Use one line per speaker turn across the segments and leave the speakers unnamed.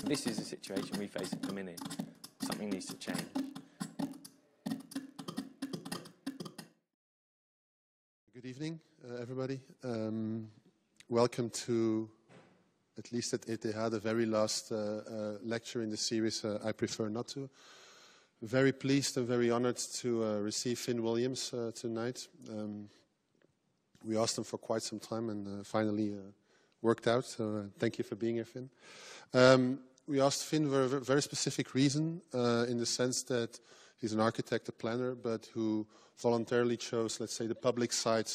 this is the situation we face at the minute. Something needs to change.
Good evening, everybody. Welcome to, at least at ETH, the very last lecture in the series, I Prefer Not To. Very pleased and very honored to receive Finn Williams tonight. We asked him for quite some time and finally worked out, so thank you for being here, Finn. We asked Finn for a very specific reason, in the sense that he's an architect, a planner, but who voluntarily chose, let's say, the public side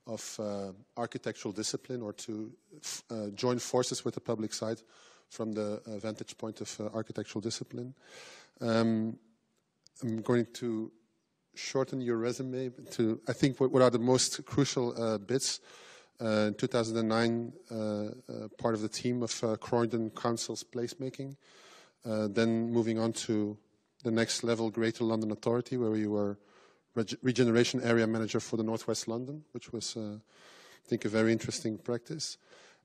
of architectural discipline, or to join forces with the public side from the vantage point of architectural discipline. I'm going to shorten your resume to, I think, what are the most crucial bits. In 2009, part of the team of Croydon Council's placemaking. Then moving on to the next level, Greater London Authority, where you were regeneration area manager for the Northwest London, which was, I think, a very interesting practice.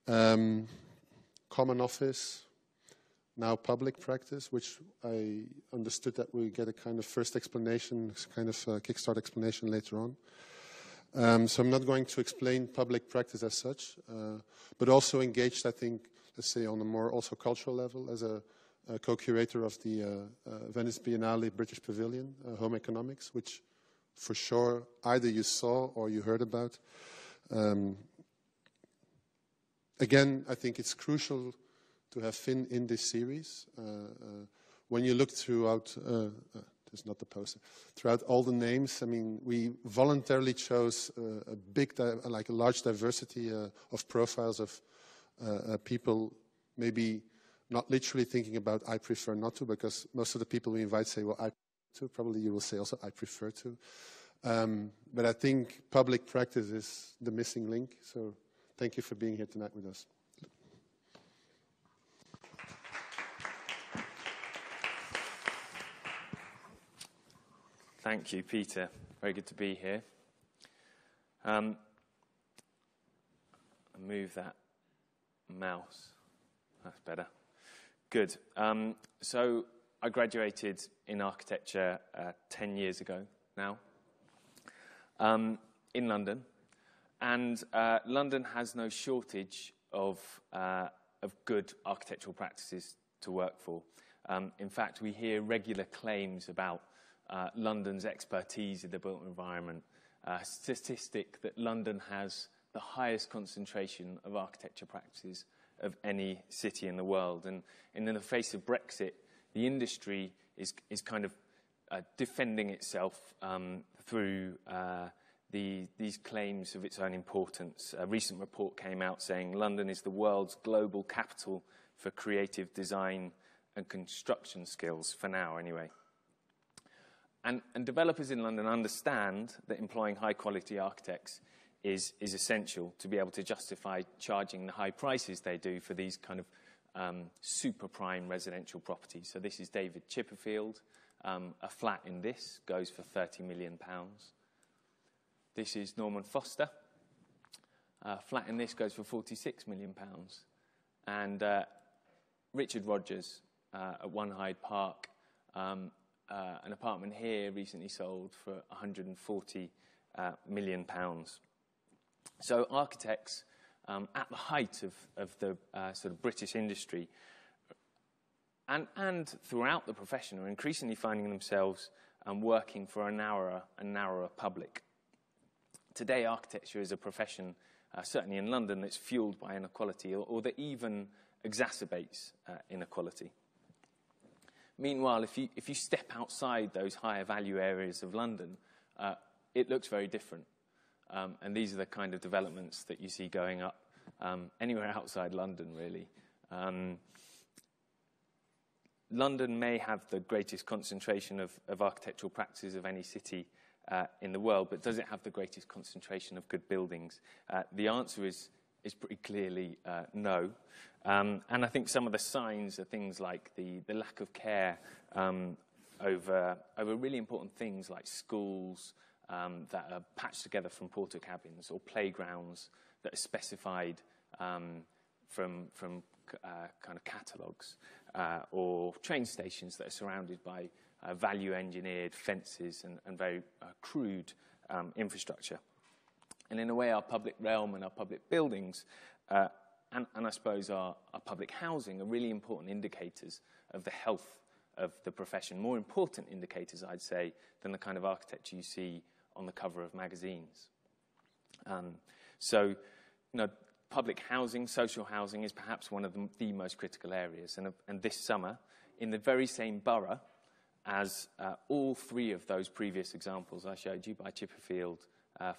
Common Office, now public practice, which I understood that we get a kind of first explanation, kind of kickstart explanation later on. So I'm not going to explain public practice as such, but also engaged, I think, let's say, on a more also cultural level as a co-curator of the Venice Biennale British Pavilion, Home Economics, which for sure either you saw or you heard about. Again, I think it's crucial to have Finn in this series. When you look throughout, there's not the poster, throughout all the names, I mean, we voluntarily chose a large diversity of profiles of people, maybe not literally thinking about I prefer not to, because most of the people we invite say, well, I prefer to. Probably you will say also I prefer to. But I think public practice is the missing link. So thank you for being here tonight with us.
Thank you, Peter. Very good to be here. I'll move that mouse. That's better. Good. So I graduated in architecture 10 years ago now in London. And London has no shortage of good architectural practices to work for. In fact, we hear regular claims about London's expertise in the built environment. Statistic that London has the highest concentration of architecture practices of any city in the world. And in the face of Brexit, the industry is kind of defending itself through these claims of its own importance. A recent report came out saying London is the world's global capital for creative design and construction skills, for now anyway. And developers in London understand that employing high-quality architects is essential to be able to justify charging the high prices they do for these kind of super prime residential properties. So this is David Chipperfield. A flat in this goes for £30 million. This is Norman Foster. A flat in this goes for £46 million. And Richard Rogers at One Hyde Park, an apartment here recently sold for £140 million. So architects, at the height of the sort of British industry, and throughout the profession, are increasingly finding themselves working for a narrower public. Today, architecture is a profession, certainly in London, that's fueled by inequality, or that even exacerbates inequality. Meanwhile, if you step outside those higher value areas of London, it looks very different. And these are the kind of developments that you see going up anywhere outside London, really. London may have the greatest concentration of architectural practices of any city in the world, but does it have the greatest concentration of good buildings? The answer is pretty clearly no. And I think some of the signs are things like the lack of care over really important things like schools that are patched together from porta cabins, or playgrounds that are specified from kind of catalogues, or train stations that are surrounded by value-engineered fences and very crude infrastructure. And in a way, our public realm and our public buildings, and I suppose our public housing, are really important indicators of the health of the profession, more important indicators, I'd say, than the kind of architecture you see on the cover of magazines. So, public housing, social housing, is perhaps one of the most critical areas. And this summer, in the very same borough as all three of those previous examples I showed you, by Chipperfield,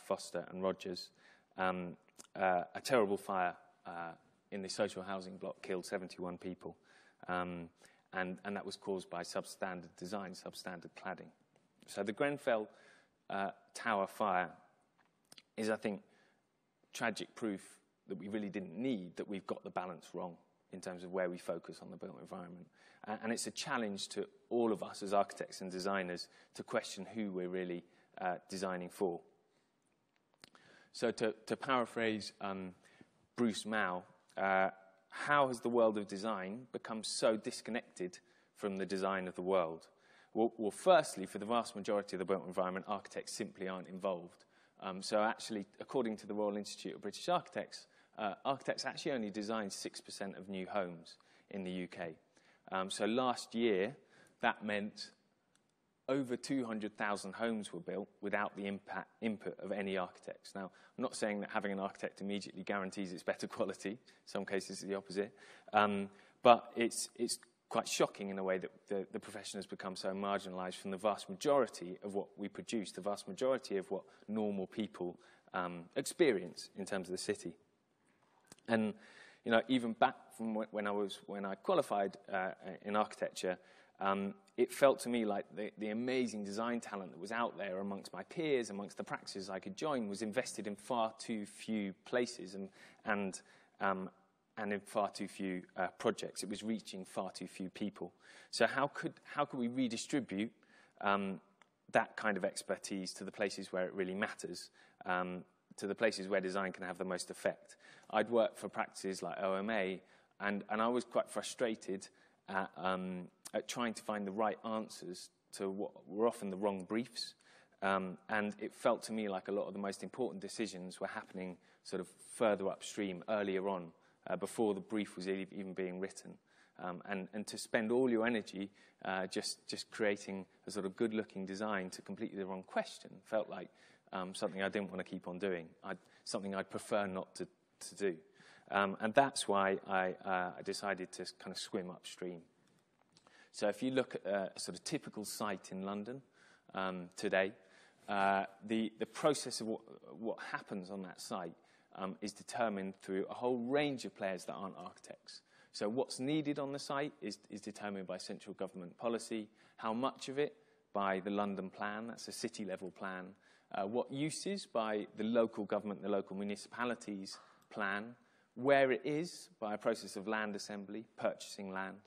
Foster and Rogers, a terrible fire in the social housing block killed 71 people. And that was caused by substandard design, substandard cladding. So the Grenfell Tower fire is, I think, tragic proof that we really didn't need, that we've got the balance wrong in terms of where we focus on the built environment. And it's a challenge to all of us as architects and designers to question who we're really designing for. So to paraphrase Bruce Mao, how has the world of design become so disconnected from the design of the world? Well, firstly, for the vast majority of the built environment, architects simply aren't involved. So actually, according to the Royal Institute of British Architects, architects actually only design 6% of new homes in the UK. So last year, that meant over 200,000 homes were built without the input of any architects. Now, I'm not saying that having an architect immediately guarantees it's better quality. In some cases, it's the opposite. But it's quite shocking in a way that the profession has become so marginalised from the vast majority of what we produce, the vast majority of what normal people experience in terms of the city. And even back from when I qualified in architecture, it felt to me like the amazing design talent that was out there amongst my peers, amongst the practices I could join, was invested in far too few places and in far too few projects. It was reaching far too few people. So how could we redistribute that kind of expertise to the places where it really matters, to the places where design can have the most effect? I'd worked for practices like OMA, and I was quite frustrated at trying to find the right answers to what were often the wrong briefs. And it felt to me like a lot of the most important decisions were happening sort of further upstream, earlier on, before the brief was even being written. And to spend all your energy just creating a sort of good-looking design to completely the wrong question felt like something I didn't want to keep on doing, something I'd prefer not to do. And that's why I decided to kind of swim upstream. So if you look at a sort of typical site in London today, the process of what happens on that site is determined through a whole range of players that aren't architects. So what's needed on the site is determined by central government policy, how much of it by the London plan, that's a city-level plan, what uses by the local government, the local municipalities plan, where it is by a process of land assembly, purchasing land,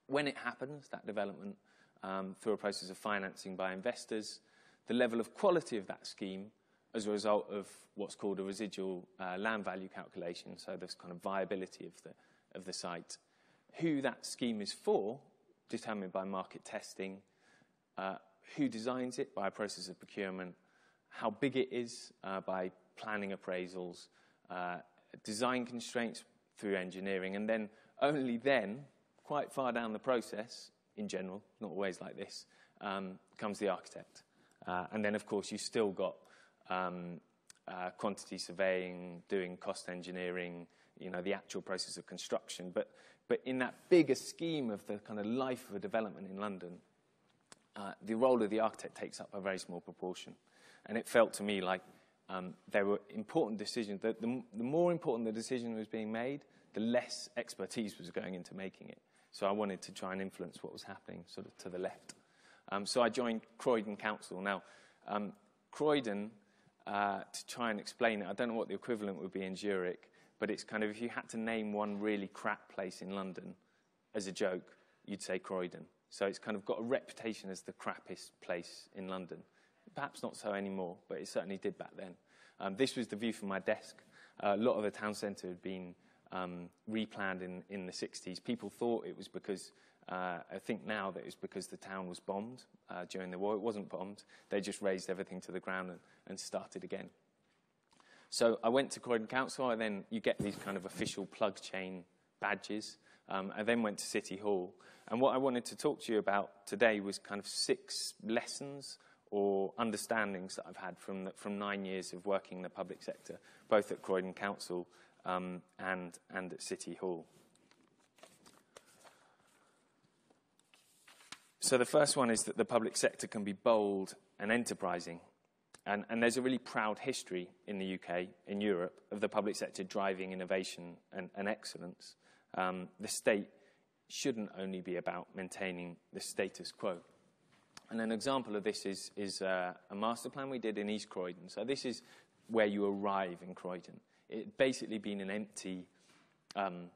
when it happens, that development, through a process of financing by investors, the level of quality of that scheme as a result of what's called a residual land value calculation, so this kind of viability of the site, who that scheme is for, determined by market testing, who designs it by a process of procurement, how big it is by planning appraisals, design constraints through engineering, and then only then, quite far down the process, in general, not always like this, comes the architect. And then, of course, you've still got quantity surveying, doing cost engineering, the actual process of construction. But in that bigger scheme of the kind of life of a development in London, the role of the architect takes up a very small proportion. And it felt to me like there were important decisions. The more important the decision was being made, the less expertise was going into making it. So I wanted to try and influence what was happening sort of to the left. So I joined Croydon Council. Now, Croydon, to try and explain it, I don't know what the equivalent would be in Zurich, but it's kind of, if you had to name one really crap place in London as a joke, you'd say Croydon. So it's kind of got a reputation as the crappiest place in London. Perhaps not so anymore, but it certainly did back then. This was the view from my desk. A lot of the town centre had been replanned in the 60s. People thought it was because, I think now that it was because the town was bombed during the war. It wasn't bombed. They just razed everything to the ground and started again. So I went to Croydon Council, and then you get these kind of official plug chain badges. I then went to City Hall. And what I wanted to talk to you about today was kind of 6 lessons or understandings that I've had from 9 years of working in the public sector, both at Croydon Council and at City Hall. So the first one is that the public sector can be bold and enterprising. And there's a really proud history in the UK, in Europe, of the public sector driving innovation and excellence. The state shouldn't only be about maintaining the status quo. And an example of this is a master plan we did in East Croydon. So this is where you arrive in Croydon. It basically been an empty kind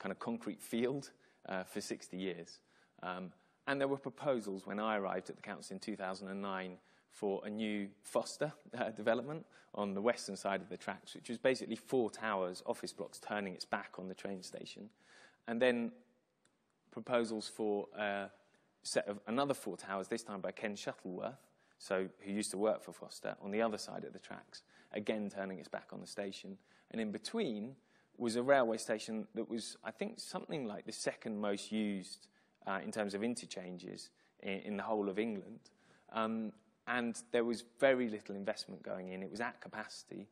of concrete field for 60 years. And there were proposals when I arrived at the council in 2009 for a new foster development on the western side of the tracks, which was basically 4 towers, office blocks, turning its back on the train station. And then proposals for a set of another 4 towers, this time by Ken Shuttleworth, who used to work for Foster, on the other side of the tracks, again turning its back on the station. And in between was a railway station that was, I think, something like the second most used in terms of interchanges in the whole of England. And there was very little investment going in. It was at capacity,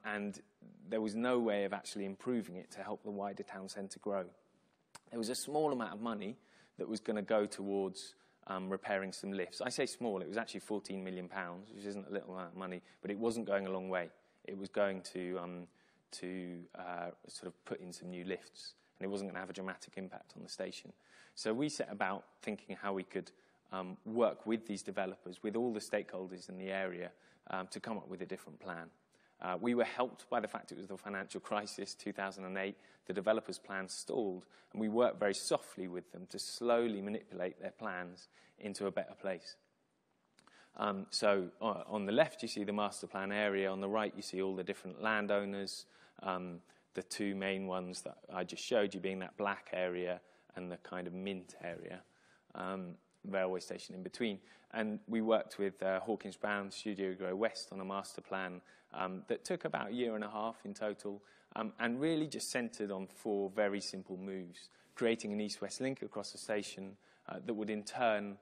and there was no way of actually improving it to help the wider town centre grow. There was a small amount of money that was going to go towards repairing some lifts. I say small, it was actually £14 million, which isn't a little amount of money, but it wasn't going a long way. It was going to sort of put in some new lifts, and it wasn't going to have a dramatic impact on the station. So we set about thinking how we could work with these developers, with all the stakeholders in the area, to come up with a different plan. We were helped by the fact it was the financial crisis, 2008. The developers' plans stalled, and we worked very softly with them to slowly manipulate their plans into a better place. So on the left, you see the master plan area. On the right, you see all the different landowners, the 2 main ones that I just showed you being that black area and the kind of mint area. Railway station in between. And we worked with Hawkins Brown, Studio Grow West on a master plan that took about 1.5 years in total, and really just centred on 4 very simple moves, creating an east-west link across the station that would in turn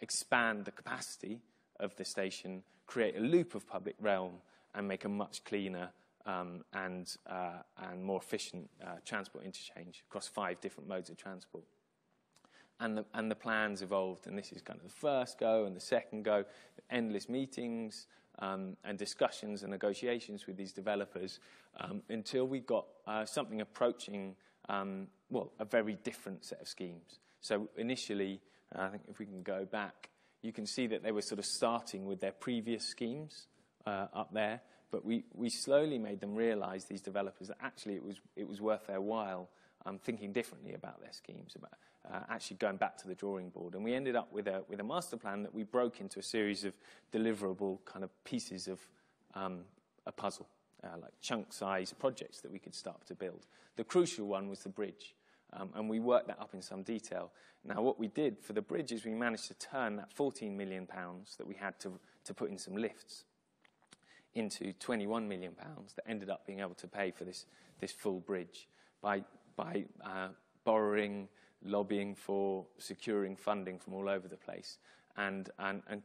expand the capacity of the station, create a loop of public realm, and make a much cleaner and more efficient transport interchange across 5 different modes of transport. And the plans evolved, and this is kind of the first go and the second go, endless meetings and discussions and negotiations with these developers until we got something approaching, a very different set of schemes. So initially, I think if we can go back, you can see that they were sort of starting with their previous schemes up there, but we slowly made them realise, these developers, that actually it was worth their while thinking differently about their schemes, about actually going back to the drawing board. And we ended up with a master plan that we broke into a series of deliverable kind of pieces of a puzzle, like chunk-sized projects that we could start to build. The crucial one was the bridge, and we worked that up in some detail. Now, what we did for the bridge is we managed to turn that £14 million that we had to put in some lifts into £21 million that ended up being able to pay for this full bridge by borrowing, lobbying for, securing funding from all over the place, and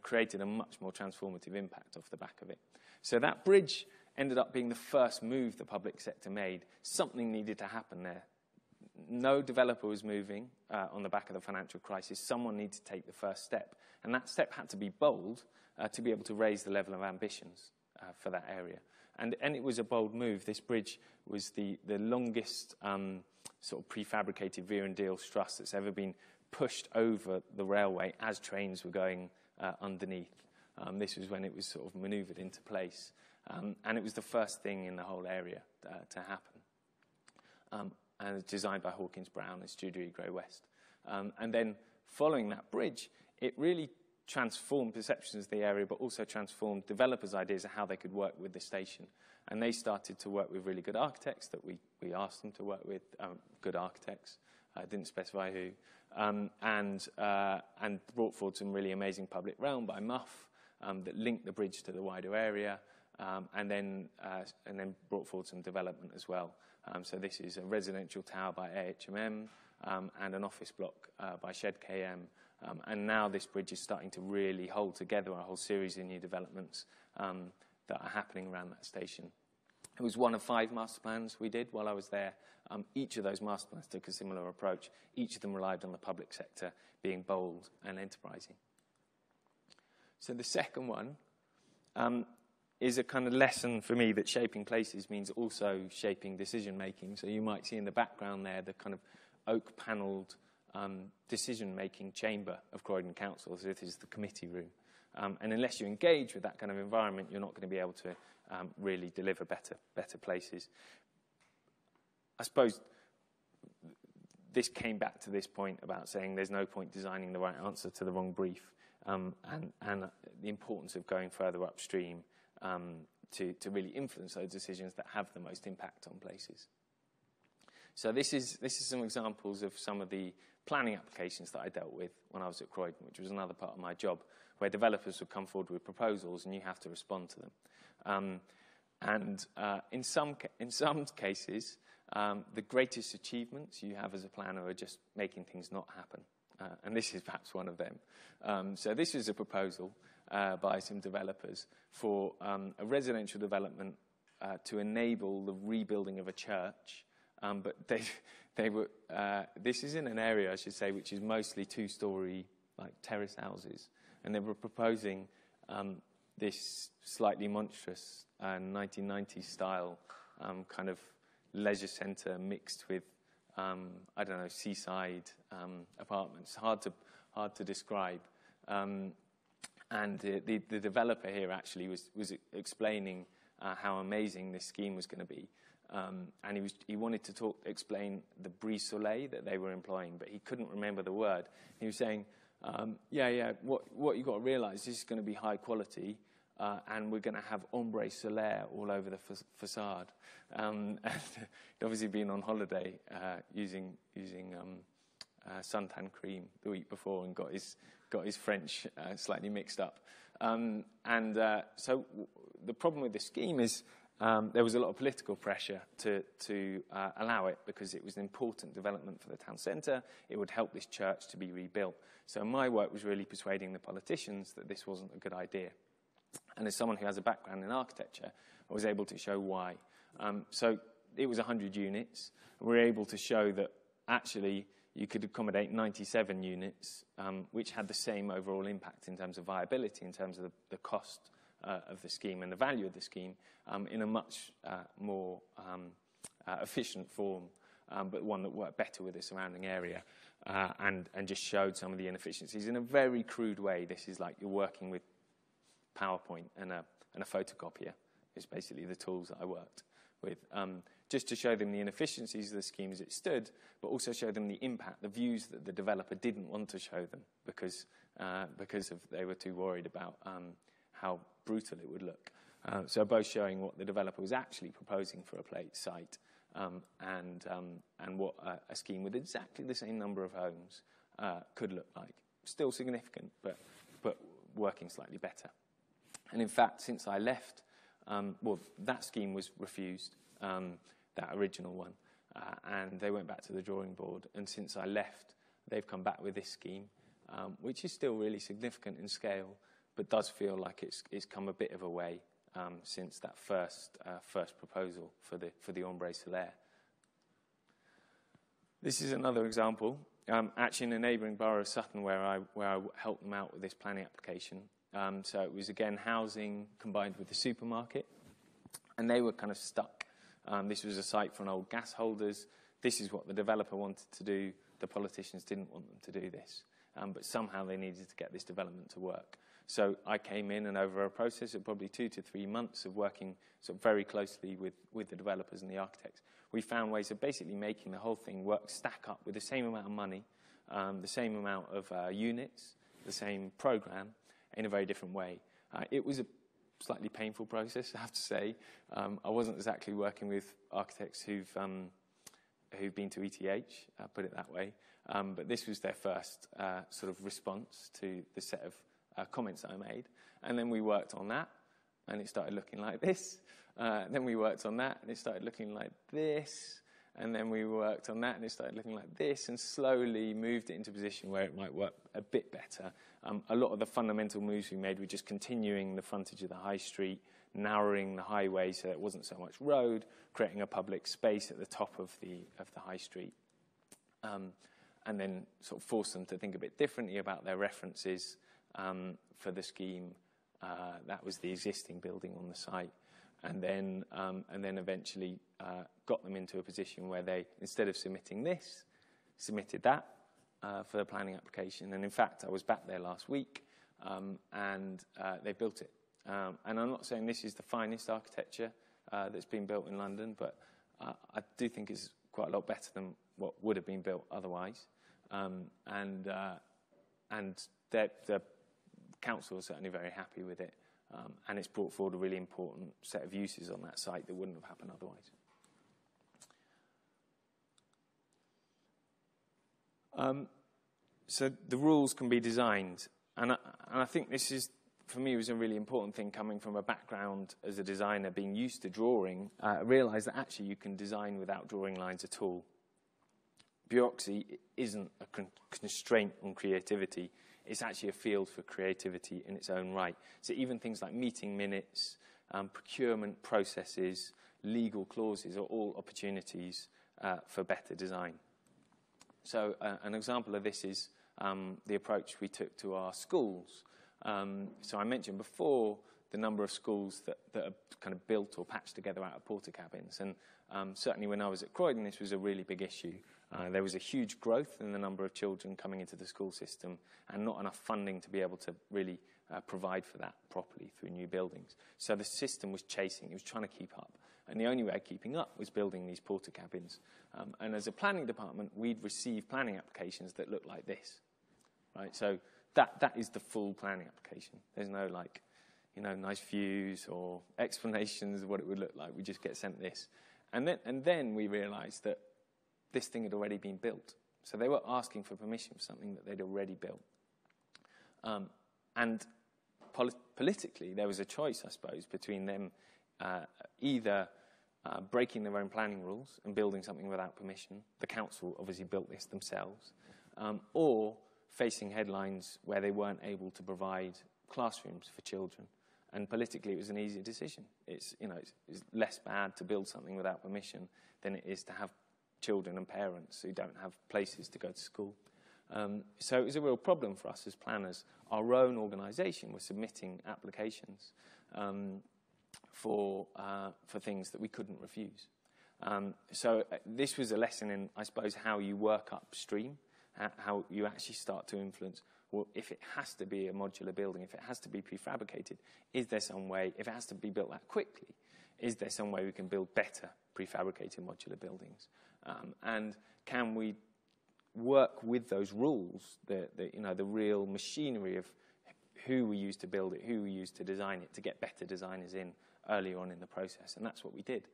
created a much more transformative impact off the back of it. So that bridge ended up being the first move the public sector made. Something needed to happen there. No developer was moving on the back of the financial crisis. Someone needed to take the first step, and that step had to be bold to be able to raise the level of ambitions for that area. And it was a bold move. This bridge was the longest sort of prefabricated veer and deal truss that's ever been pushed over the railway as trains were going underneath. This was when it was sort of manoeuvred into place. And it was the first thing in the whole area to happen. And it was designed by Hawkins Brown and Studio Grow West. And then following that bridge, it really transformed perceptions of the area, but also transformed developers' ideas of how they could work with the station. And they started to work with really good architects that we asked them to work with, good architects. I didn't specify who. And brought forward some really amazing public realm by Muff that linked the bridge to the wider area, and then brought forward some development as well. So this is a residential tower by AHMM and an office block by Shed KM. And now this bridge is starting to really hold together a whole series of new developments that are happening around that station. It was one of 5 master plans we did while I was there. Each of those master plans took a similar approach. Each of them relied on the public sector being bold and enterprising. So the second one is a kind of lesson for me that shaping places means also shaping decision-making. So you might see in the background there the kind of oak-panelled decision-making chamber of Croydon Council, as it is the committee room. And unless you engage with that kind of environment, you're not going to be able to really deliver better places. I suppose this came back to this point about saying there's no point designing the right answer to the wrong brief, and the importance of going further upstream to really influence those decisions that have the most impact on places. So this is some examples of some of the planning applications that I dealt with when I was at Croydon, which was another part of my job, where developers would come forward with proposals and you have to respond to them. In some cases, the greatest achievements you have as a planner are just making things not happen. And this is perhaps one of them. So this is a proposal by some developers for a residential development to enable the rebuilding of a church. But they were. This is in an area, I should say, which is mostly 2-story, like terrace houses, and they were proposing this slightly monstrous 1990s style kind of leisure centre mixed with I don't know, seaside apartments. Hard to describe. And the developer here actually was explaining how amazing this scheme was going to be. And he wanted to explain the brise soleil that they were employing, but he couldn't remember the word. He was saying, what you've got to realise, this is going to be high quality, and we're going to have ombre solaire all over the facade. And he'd obviously been on holiday using suntan cream the week before and got his French slightly mixed up. So the problem with this scheme is there was a lot of political pressure to allow it because it was an important development for the town centre. It would help this church to be rebuilt. So my work was really persuading the politicians that this wasn't a good idea. And as someone who has a background in architecture, I was able to show why. So it was 100 units. We were able to show that actually you could accommodate 97 units, which had the same overall impact in terms of viability, in terms of the cost of the scheme and the value of the scheme in a much more efficient form, but one that worked better with the surrounding area and just showed some of the inefficiencies in a very crude way. This is like you're working with PowerPoint and a photocopier. It's basically the tools that I worked with, just to show them the inefficiencies of the scheme as it stood, but also show them the impact, the views that the developer didn't want to show them because they were too worried about how brutal it would look. So both showing what the developer was actually proposing for a site and what a scheme with exactly the same number of homes could look like. Still significant, but working slightly better. And in fact, since I left, that scheme was refused, that original one, and they went back to the drawing board. And since I left, they've come back with this scheme, which is still really significant in scale, but does feel like it's come a bit of a way since that first proposal for the ombre solaire. This is another example, actually in a neighbouring borough of Sutton, where I helped them out with this planning application. So it was again housing combined with the supermarket, and they were kind of stuck. This was a site for an old gas holders. This is what the developer wanted to do. The politicians didn't want them to do this, but somehow they needed to get this development to work. So I came in, and over a process of probably 2 to 3 months of working sort of very closely with the developers and the architects, we found ways of basically making the whole thing stack up with the same amount of money, the same amount of units, the same program, in a very different way. It was slightly painful process, I have to say. I wasn't exactly working with architects who've been to ETH, put it that way. But this was their first sort of response to the set of comments that I made. And then we worked on that, and it started looking like this. Then we worked on that, and it started looking like this. And then we worked on that, and it started looking like this, and slowly moved it into a position where it might work a bit better. A lot of the fundamental moves we made were just continuing the frontage of the high street, narrowing the highway so it wasn't so much road, creating a public space at the top of the high street, and then sort of force them to think a bit differently about their references for the scheme. That was the existing building on the site. And then eventually got them into a position where they, instead of submitting this, submitted that for the planning application. And in fact, I was back there last week, and they built it. And I'm not saying this is the finest architecture that's been built in London, but I do think it's quite a lot better than what would have been built otherwise. And the council are certainly very happy with it. And it's brought forward a really important set of uses on that site that wouldn't have happened otherwise. So the rules can be designed. And I think this is, for me, was a really important thing coming from a background as a designer, being used to drawing. I realised that actually you can design without drawing lines at all. Bureaucracy isn't a constraint on creativity. It's actually a field for creativity in its own right. So even things like meeting minutes, procurement processes, legal clauses are all opportunities for better design. So an example of this is the approach we took to our schools. So I mentioned before the number of schools that are kind of built or patched together out of porta cabins. And certainly when I was at Croydon, this was a really big issue. There was a huge growth in the number of children coming into the school system and not enough funding to be able to really provide for that properly through new buildings. So the system was chasing, it was trying to keep up. And the only way of keeping up was building these porta cabins. And as a planning department, we'd receive planning applications that looked like this. Right? So that is the full planning application. There's no nice views or explanations of what it would look like. We just get sent this. And then we realized that this thing had already been built. So they were asking for permission for something that they'd already built. And politically, there was a choice, I suppose, between them either breaking their own planning rules and building something without permission. The council obviously built this themselves. Or facing headlines where they weren't able to provide classrooms for children. And politically, it was an easier decision. It's less bad to build something without permission than it is to have children and parents who don't have places to go to school. So it was a real problem for us as planners. Our own organisation was submitting applications for things that we couldn't refuse. So this was a lesson in, I suppose, how you work upstream, how you actually start to influence. Well, if it has to be a modular building, if it has to be prefabricated, is there some way, if it has to be built that quickly, is there some way we can build better prefabricated modular buildings? And can we work with those rules, the real machinery of who we use to build it, who we use to design it, to get better designers in earlier on in the process? And that's what we did.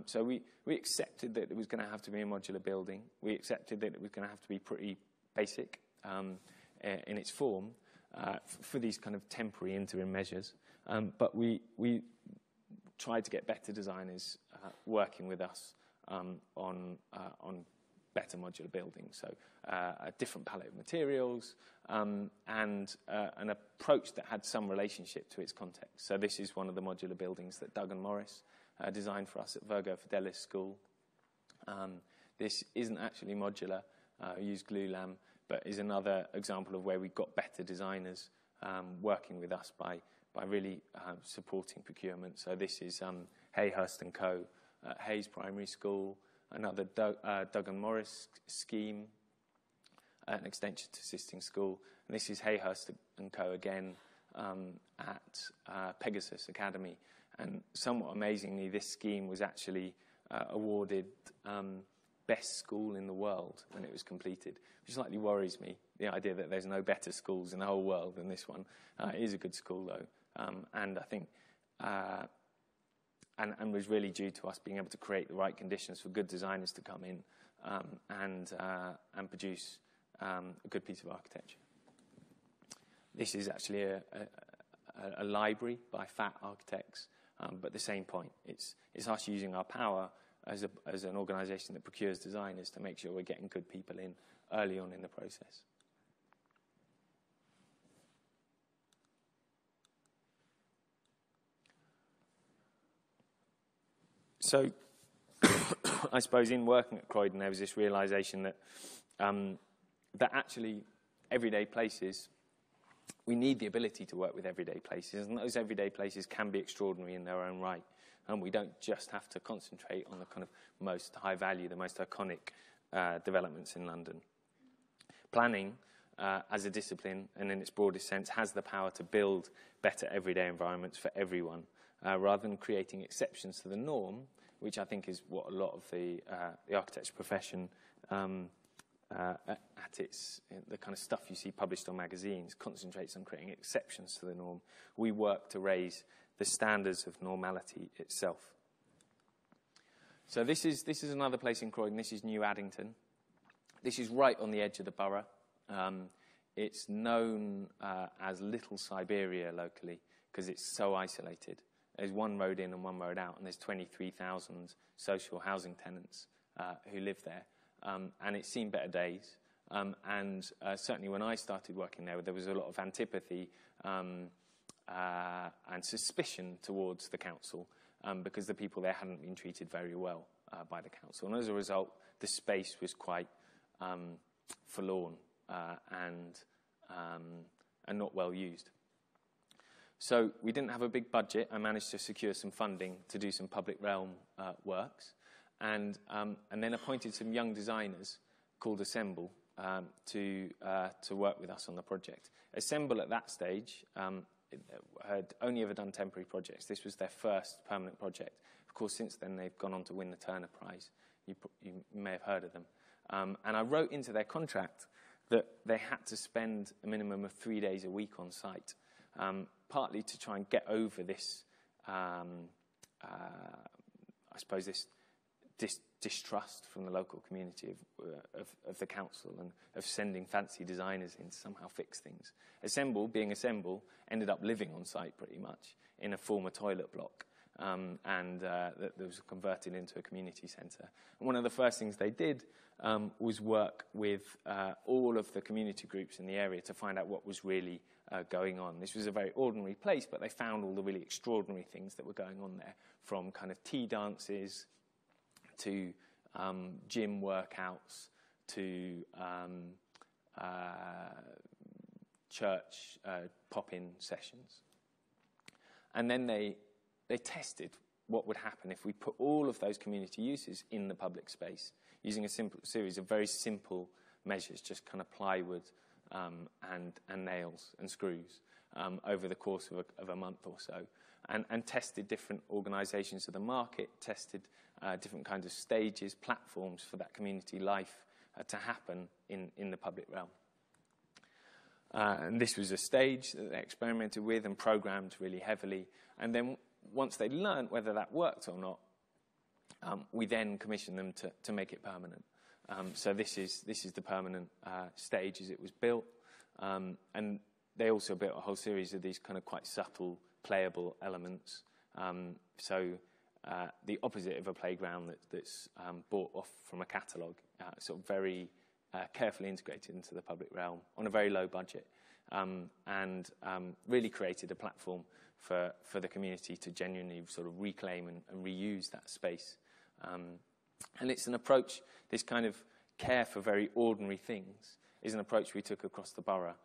So we accepted that it was going to have to be a modular building. We accepted that it was going to have to be pretty basic in its form for these kind of temporary interim measures. But we tried to get better designers working with us on better modular buildings. So a different palette of materials and an approach that had some relationship to its context. So this is one of the modular buildings that Doug and Morris designed for us at Virgo Fidelis School. This isn't actually modular. We use glulam, but is another example of where we got better designers working with us by really supporting procurement. So this is Hayhurst & Co. Hayes Primary School, another Doug and Morris scheme, an extension to existing school. And this is Hayhurst & Co. again at Pegasus Academy. And somewhat amazingly, this scheme was actually awarded best school in the world when it was completed, which slightly worries me, the idea that there's no better schools in the whole world than this one. It is a good school, though. And I think and was really due to us being able to create the right conditions for good designers to come in and produce a good piece of architecture. This is actually a library by fat architects, but the same point. It's us using our power as an organisation that procures designers to make sure we're getting good people in early on in the process. So, I suppose in working at Croydon, there was this realisation that that actually everyday places, we need the ability to work with everyday places, and those everyday places can be extraordinary in their own right. And we don't just have to concentrate on the kind of most high value, the most iconic developments in London. Planning, as a discipline, and in its broadest sense, has the power to build better everyday environments for everyone, rather than creating exceptions to the norm, which I think is what a lot of the architecture profession, at its, the kind of stuff you see published on magazines, concentrates on creating exceptions to the norm. We work to raise the standards of normality itself. So this is another place in Croydon. This is New Addington. This is right on the edge of the borough. It's known as Little Siberia locally because it's so isolated. There's one road in and one road out, and there's 23,000 social housing tenants who live there. And it's seen better days. And certainly when I started working there was a lot of antipathy and suspicion towards the council because the people there hadn't been treated very well by the council. And as a result, the space was quite forlorn and not well used. So we didn't have a big budget. I managed to secure some funding to do some public realm works, and then appointed some young designers called Assemble to work with us on the project. Assemble at that stage had only ever done temporary projects. This was their first permanent project. Of course, since then they've gone on to win the Turner Prize. You may have heard of them. And I wrote into their contract that they had to spend a minimum of 3 days a week on site, partly to try and get over this, I suppose, this distrust from the local community of the council and of sending fancy designers in to somehow fix things. Assemble, being Assemble, ended up living on site pretty much in a former toilet block, and that was converted into a community centre. And one of the first things they did was work with all of the community groups in the area to find out what was really going on. This was a very ordinary place, but they found all the really extraordinary things that were going on there, from kind of tea dances to gym workouts to church pop-in sessions. And then they tested what would happen if we put all of those community uses in the public space using a series of very simple measures, just kind of plywood and nails and screws over the course of a month or so, and tested different organisations of the market, tested different kinds of stages, platforms for that community life to happen in the public realm. And this was a stage that they experimented with and programmed really heavily. And then once they learned whether that worked or not, we then commissioned them to make it permanent. So this is the permanent stage as it was built. And they also built a whole series of these kind of quite subtle, playable elements. So the opposite of a playground that's bought off from a catalogue, sort of very carefully integrated into the public realm on a very low budget, and really created a platform for the community to genuinely sort of reclaim and reuse that space. And it's an approach, this kind of care for very ordinary things is an approach we took across the borough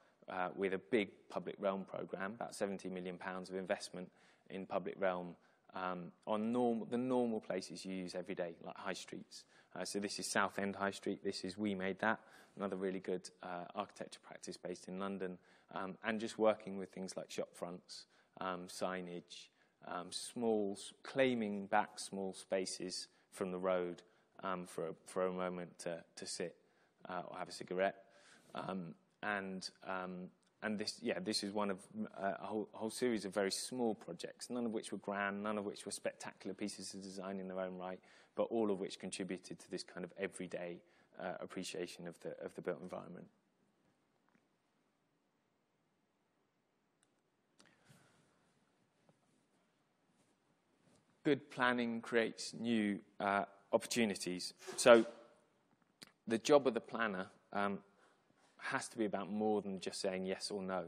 with a big public realm programme, about £70 million of investment in public realm on the normal places you use every day, like high streets. So this is Southend High Street. This is We Made That, another really good architecture practice based in London, and just working with things like shop fronts, signage, claiming back small spaces from the road for a moment to sit or have a cigarette, and this is one of a whole series of very small projects, none of which were grand, none of which were spectacular pieces of design in their own right, but all of which contributed to this kind of everyday appreciation of the built environment. Good planning creates new opportunities. So the job of the planner has to be about more than just saying yes or no.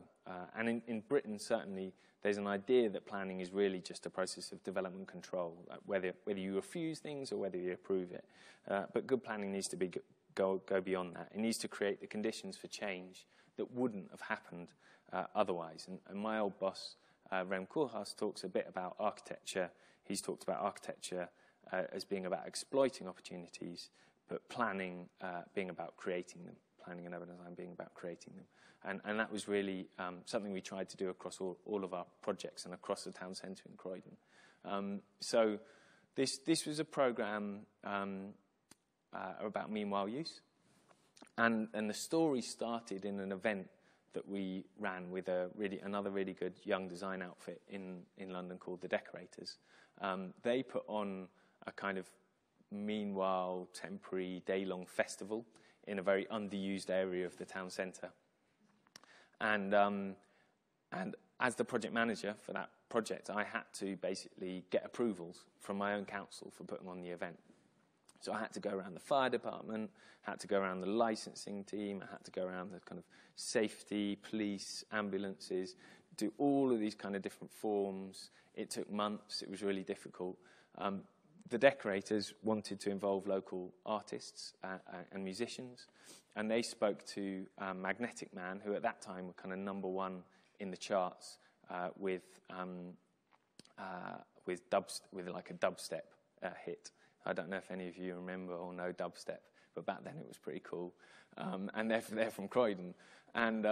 And in Britain, certainly, there's an idea that planning is really just a process of development control, whether you refuse things or whether you approve it. But good planning needs to go beyond that. It needs to create the conditions for change that wouldn't have happened otherwise. And my old boss, Rem Koolhaas, talks a bit about architecture. He's talked about architecture as being about exploiting opportunities, but planning being about creating them. Planning and urban design being about creating them. And that was really something we tried to do across all of our projects and across the town centre in Croydon. So this was a programme about meanwhile use. And the story started in an event that we ran with another really good young design outfit in London called The Decorators. They put on a kind of meanwhile temporary day-long festival in a very underused area of the town centre. And as the project manager for that project, I had to basically get approvals from my own council for putting on the event. So I had to go around the fire department, had to go around the licensing team, I had to go around the kind of safety, police, ambulances, do all of these kind of different forms. It took months. It was really difficult. The Decorators wanted to involve local artists and musicians, and they spoke to Magnetic Man, who at that time were kind of #1 in the charts with like a dubstep hit. I don't know if any of you remember or know dubstep, but back then it was pretty cool. And they're from Croydon. And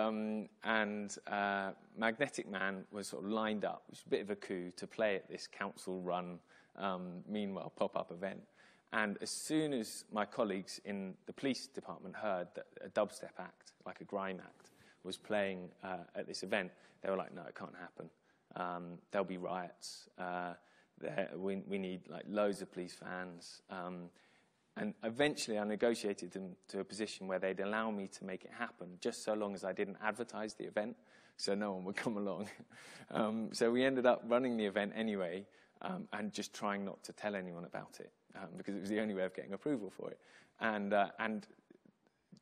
Magnetic Man was sort of lined up, which was a bit of a coup, to play at this council-run meanwhile pop-up event. And as soon as my colleagues in the police department heard that a dubstep act, like a grime act, was playing at this event, they were like, no, it can't happen. There'll be riots. We need like loads of police vans. And eventually I negotiated them to a position where they'd allow me to make it happen, just so long as I didn't advertise the event, so no one would come along. So we ended up running the event anyway, and just trying not to tell anyone about it, because it was the only way of getting approval for it. And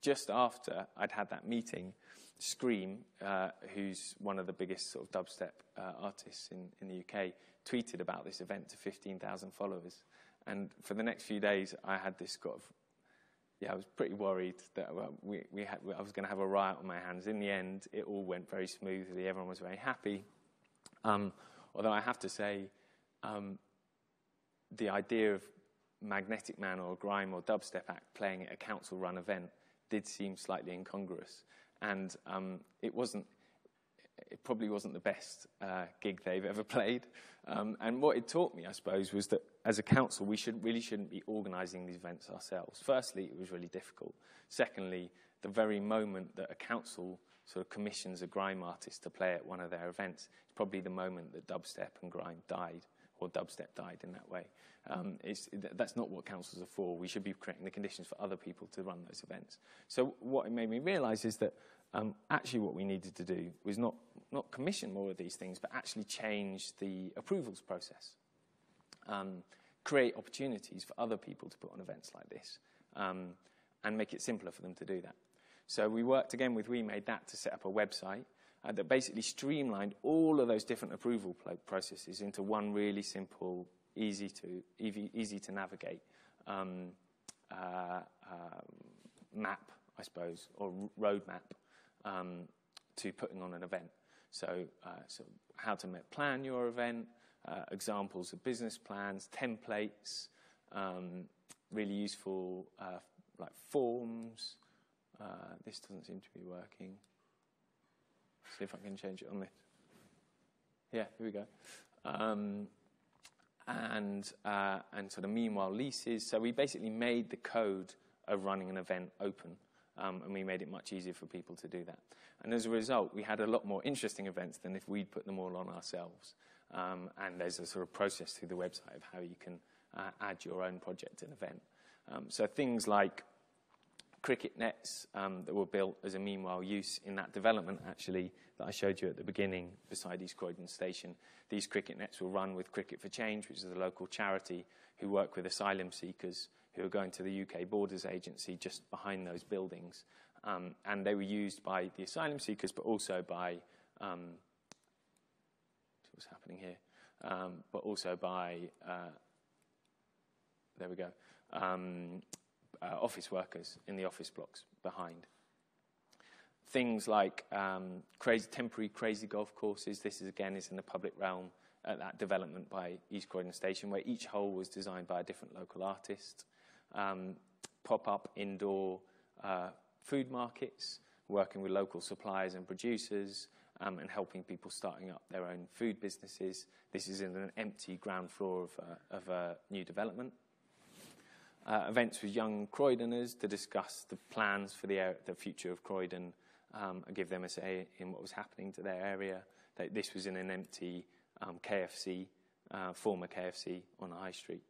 just after I'd had that meeting, Scream, who's one of the biggest sort of dubstep artists in the UK, tweeted about this event to 15,000 followers. And for the next few days, I had this sort of, I was pretty worried that I was going to have a riot on my hands. In the end, it all went very smoothly. Everyone was very happy. Although I have to say, the idea of Magnetic Man or Grime or Dubstep Act playing at a council-run event did seem slightly incongruous. And it probably wasn't the best gig they've ever played. And what it taught me, I suppose, was that as a council, we really shouldn't be organising these events ourselves. Firstly, it was really difficult. Secondly, the very moment that a council sort of commissions a grime artist to play at one of their events is probably the moment that dubstep and grime died, or dubstep died in that way. That's not what councils are for. We should be creating the conditions for other people to run those events. So what it made me realise is that actually what we needed to do was not commission more of these things, but actually change the approvals process. Create opportunities for other people to put on events like this, and make it simpler for them to do that. So we worked again with We Made That to set up a website that basically streamlined all of those different approval processes into one really simple, easy to navigate map, I suppose, or roadmap to putting on an event. So how to plan your event, examples of business plans, templates, really useful like forms. This doesn't seem to be working. See if I can change it on this. Yeah, here we go. And sort of meanwhile leases. So we basically made the code of running an event open. and we made it much easier for people to do that. And as a result, we had a lot more interesting events than if we'd put them all on ourselves. And there's a sort of process through the website of how you can add your own project and event. So things like cricket nets that were built as a meanwhile use in that development, actually, that I showed you at the beginning beside East Croydon Station. These cricket nets were run with Cricket for Change, which is a local charity who work with asylum seekers who are going to the UK Borders Agency just behind those buildings. And they were used by the asylum seekers, but also by, what's happening here, but also by, there we go, office workers in the office blocks behind. Things like temporary crazy golf courses. This is, again, is in the public realm at that development by East Croydon Station, where each hole was designed by a different local artist. Pop-up indoor food markets, working with local suppliers and producers, and helping people starting up their own food businesses. This is in an empty ground floor of a new development. Events with young Croydoners to discuss the plans for the future of Croydon, and give them a say in what was happening to their area. This was in an empty KFC, former KFC on the High Street.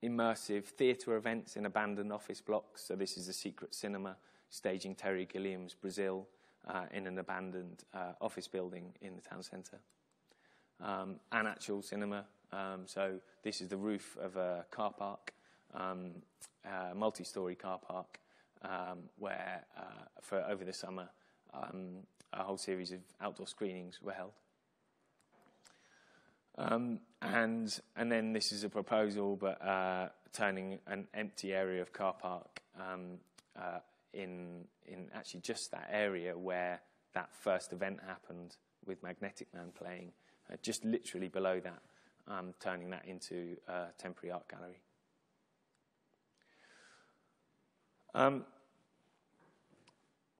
Immersive theatre events in abandoned office blocks. So this is the Secret Cinema, staging Terry Gilliam's Brazil in an abandoned office building in the town centre. An actual cinema. So this is the roof of a car park, multi-storey car park, where for over the summer a whole series of outdoor screenings were held. And then this is a proposal, but turning an empty area of car park in actually just that area where that first event happened with Magnetic Man playing, just literally below that, turning that into a temporary art gallery.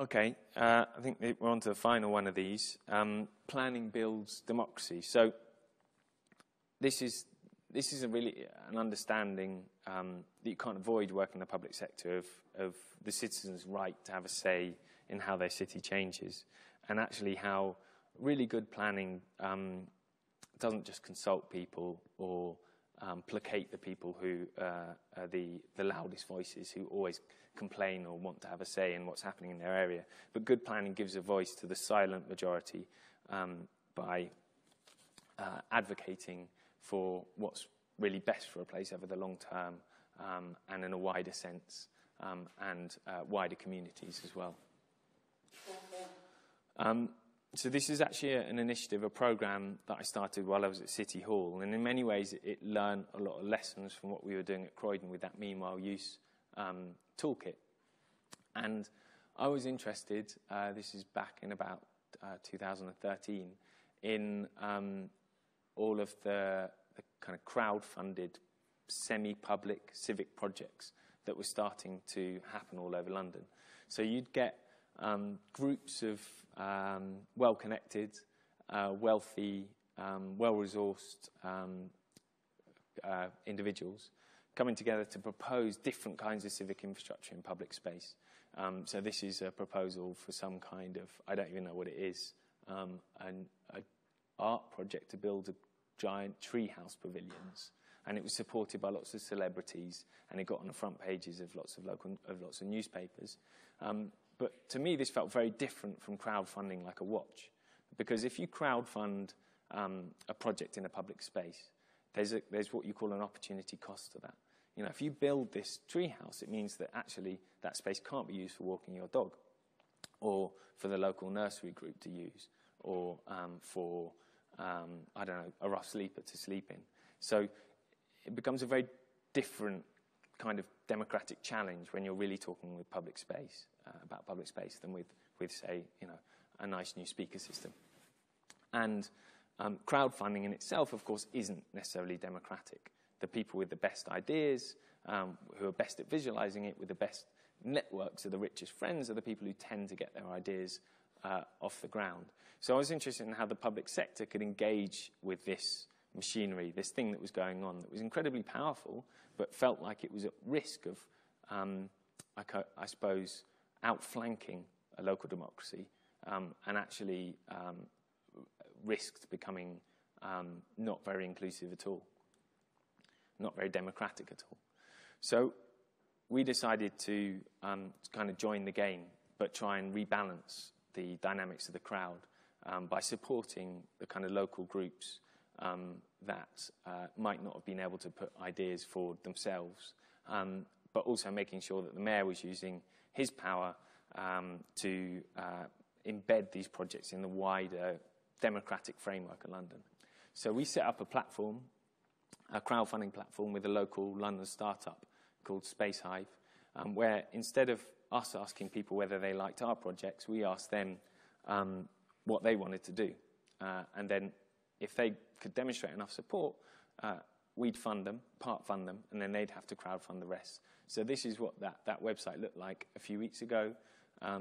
Okay, I think we're on to the final one of these. Planning builds democracy. So this is a really an understanding that you can't avoid working in the public sector of the citizens' right to have a say in how their city changes, and actually how really good planning doesn't just consult people or placate the people who are the loudest voices who always complain or want to have a say in what's happening in their area. But good planning gives a voice to the silent majority by advocating for what's really best for a place over the long term and in a wider sense, and wider communities as well. So this is actually an initiative, a programme that I started while I was at City Hall, and in many ways it learned a lot of lessons from what we were doing at Croydon with that meanwhile use toolkit. And I was interested, this is back in about 2013, in all of the kind of crowd-funded, semi-public civic projects that were starting to happen all over London. So you'd get groups of well-connected, wealthy, well-resourced individuals coming together to propose different kinds of civic infrastructure in public space. So this is a proposal for some kind of, I don't even know what it is, an art project to build a giant treehouse pavilions. And it was supported by lots of celebrities, and it got on the front pages of lots of newspapers. But to me, this felt very different from crowdfunding like a watch, because if you crowdfund a project in a public space, there's what you call an opportunity cost to that. You know, if you build this treehouse, it means that actually that space can't be used for walking your dog, or for the local nursery group to use, or for I don't know, a rough sleeper to sleep in. So it becomes a very different kind of democratic challenge when you're really talking with public space, about public space, than with say, you know, a nice new speaker system. And crowdfunding in itself, of course, isn't necessarily democratic. The people with the best ideas, who are best at visualizing it, with the best networks of the richest friends, are the people who tend to get their ideas off the ground. So I was interested in how the public sector could engage with this machinery, this thing that was going on, that was incredibly powerful, but felt like it was at risk of I suppose, outflanking a local democracy and actually risked becoming not very inclusive at all, not very democratic at all. So we decided to kind of join the game, but try and rebalance the dynamics of the crowd by supporting the kind of local groups that might not have been able to put ideas forward themselves, but also making sure that the mayor was using his power to embed these projects in the wider democratic framework of London. So we set up a platform, a crowdfunding platform with a local London startup called Space Hive, where instead of us asking people whether they liked our projects, we asked them what they wanted to do. And then if they could demonstrate enough support, we'd fund them, part fund them, and then they'd have to crowdfund the rest. So this is what that website looked like a few weeks ago, a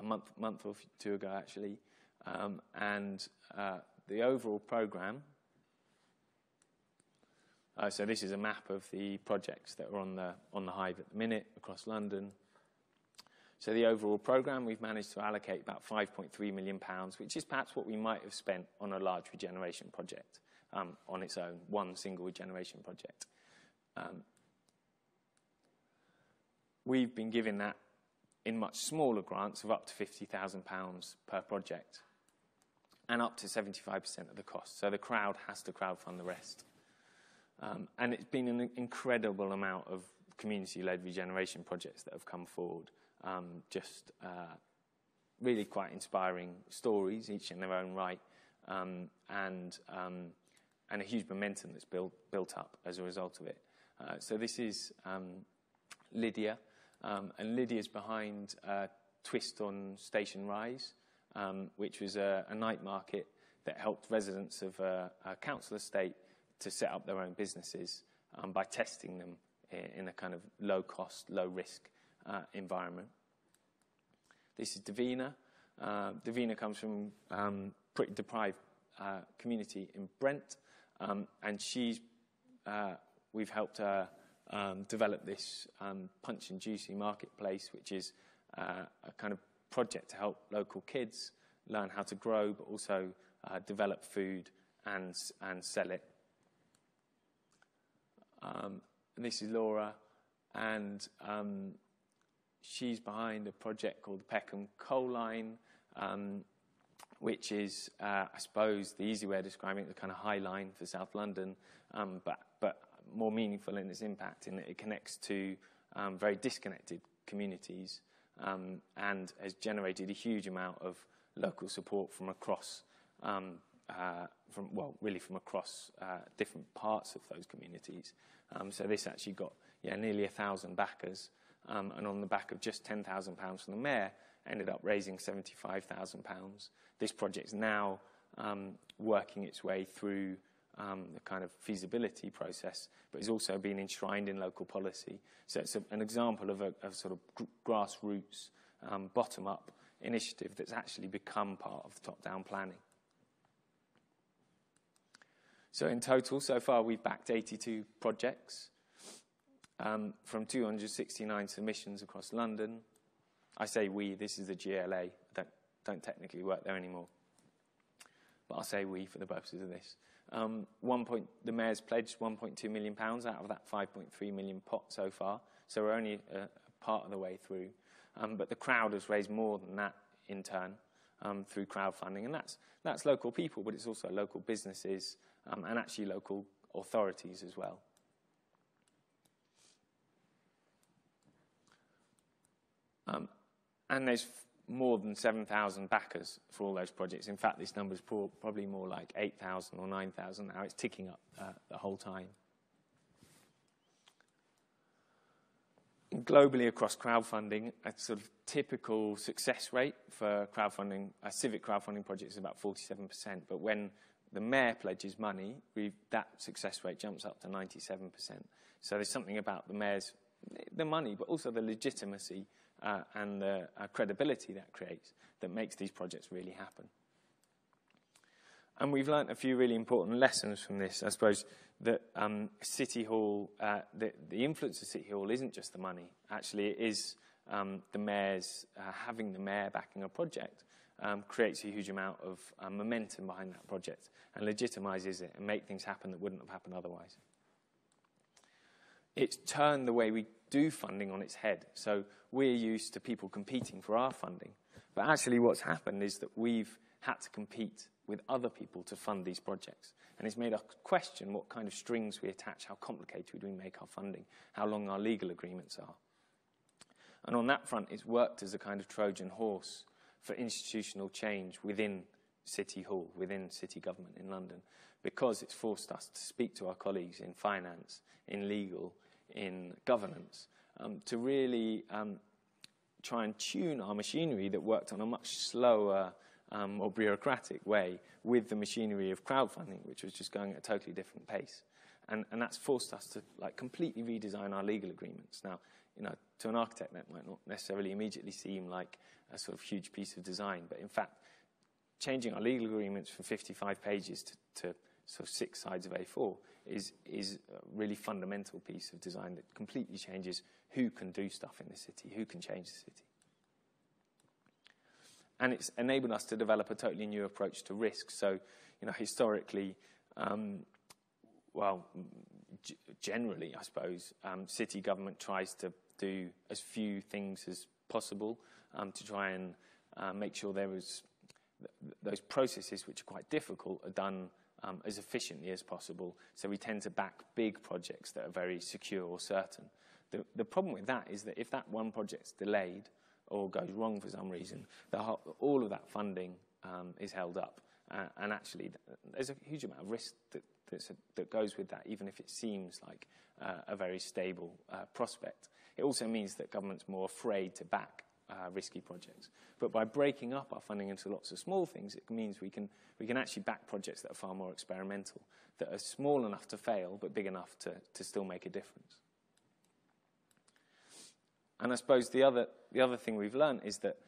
month or two ago, actually. And the overall program, so this is a map of the projects that are on the Hive at the minute across London. So the overall program, we've managed to allocate about £5.3 million, which is perhaps what we might have spent on a large regeneration project on its own, one single regeneration project. We've been given that in much smaller grants of up to £50,000 per project and up to 75% of the cost. So the crowd has to crowdfund the rest. And it's been an incredible amount of community-led regeneration projects that have come forward. Really quite inspiring stories, each in their own right, and a huge momentum that's built up as a result of it. So this is Lydia, and Lydia's behind Twist on Station Rise, which was a night market that helped residents of a council estate to set up their own businesses by testing them in a kind of low-cost, low-risk environment. This is Davina. Davina comes from pretty deprived community in Brent, and we've helped her develop this Punch and Juicy marketplace, which is a kind of project to help local kids learn how to grow, but also develop food and sell it. This is Laura, and she's behind a project called the Peckham Coal Line, which is, I suppose, the easy way of describing it, the kind of High Line for South London, but more meaningful in its impact in that it connects to very disconnected communities and has generated a huge amount of local support from across, from across different parts of those communities. So this actually got nearly 1,000 backers, and on the back of just £10,000 from the mayor, ended up raising £75,000. This project's now working its way through the kind of feasibility process, but has also been enshrined in local policy. So it's an example of a sort of grassroots, bottom-up initiative that's actually become part of the top-down planning. So in total, so far, we've backed 82 projects from 269 submissions across London. I say we, this is the GLA. I don't technically work there anymore. But I'll say we for the purposes of this. The mayor's pledged £1.2 million out of that 5.3 million pot so far. So we're only a part of the way through. But the crowd has raised more than that in turn through crowdfunding. And that's local people, but it's also local businesses and actually local authorities as well. And there's more than 7,000 backers for all those projects. In fact, this number is probably more like 8,000 or 9,000 now. It's ticking up the whole time. Globally across crowdfunding, a sort of typical success rate for crowdfunding, civic crowdfunding projects is about 47%. But when the mayor pledges money, that success rate jumps up to 97%. So there's something about the money, but also the legitimacy and the credibility that creates that makes these projects really happen. And we've learnt a few really important lessons from this. I suppose that City Hall, the influence of City Hall isn't just the money. Actually, it is the mayor's, having the mayor backing a project creates a huge amount of momentum behind that project and legitimises it and make things happen that wouldn't have happened otherwise. It's turned the way we do funding on its head. So we're used to people competing for our funding. But actually what's happened is that we've had to compete with other people to fund these projects. And it's made us question what kind of strings we attach, how complicated we make our funding, how long our legal agreements are. And on that front, it's worked as a kind of Trojan horse for institutional change within City Hall, within city government in London, because it's forced us to speak to our colleagues in finance, in legal, in governance, to really try and tune our machinery that worked on a much slower or bureaucratic way with the machinery of crowdfunding, which was just going at a totally different pace. And that's forced us to completely redesign our legal agreements. Now, to an architect that might not necessarily immediately seem like a sort of huge piece of design, but in fact, changing our legal agreements from 55 pages to sort of 6 sides of A4 is a really fundamental piece of design that completely changes who can do stuff in the city, who can change the city. And it's enabled us to develop a totally new approach to risk. So, historically, generally, I suppose, city government tries to do as few things as possible to try and make sure those processes, which are quite difficult, are done as efficiently as possible. So we tend to back big projects that are very secure or certain. The problem with that is that if that one project's delayed or goes wrong for some reason, all of that funding is held up. And actually, there's a huge amount of risk that goes with that, even if it seems like a very stable prospect. It also means that government's more afraid to back risky projects. But by breaking up our funding into lots of small things, it means we can actually back projects that are far more experimental, that are small enough to fail, but big enough to still make a difference. And I suppose the other thing we've learned is that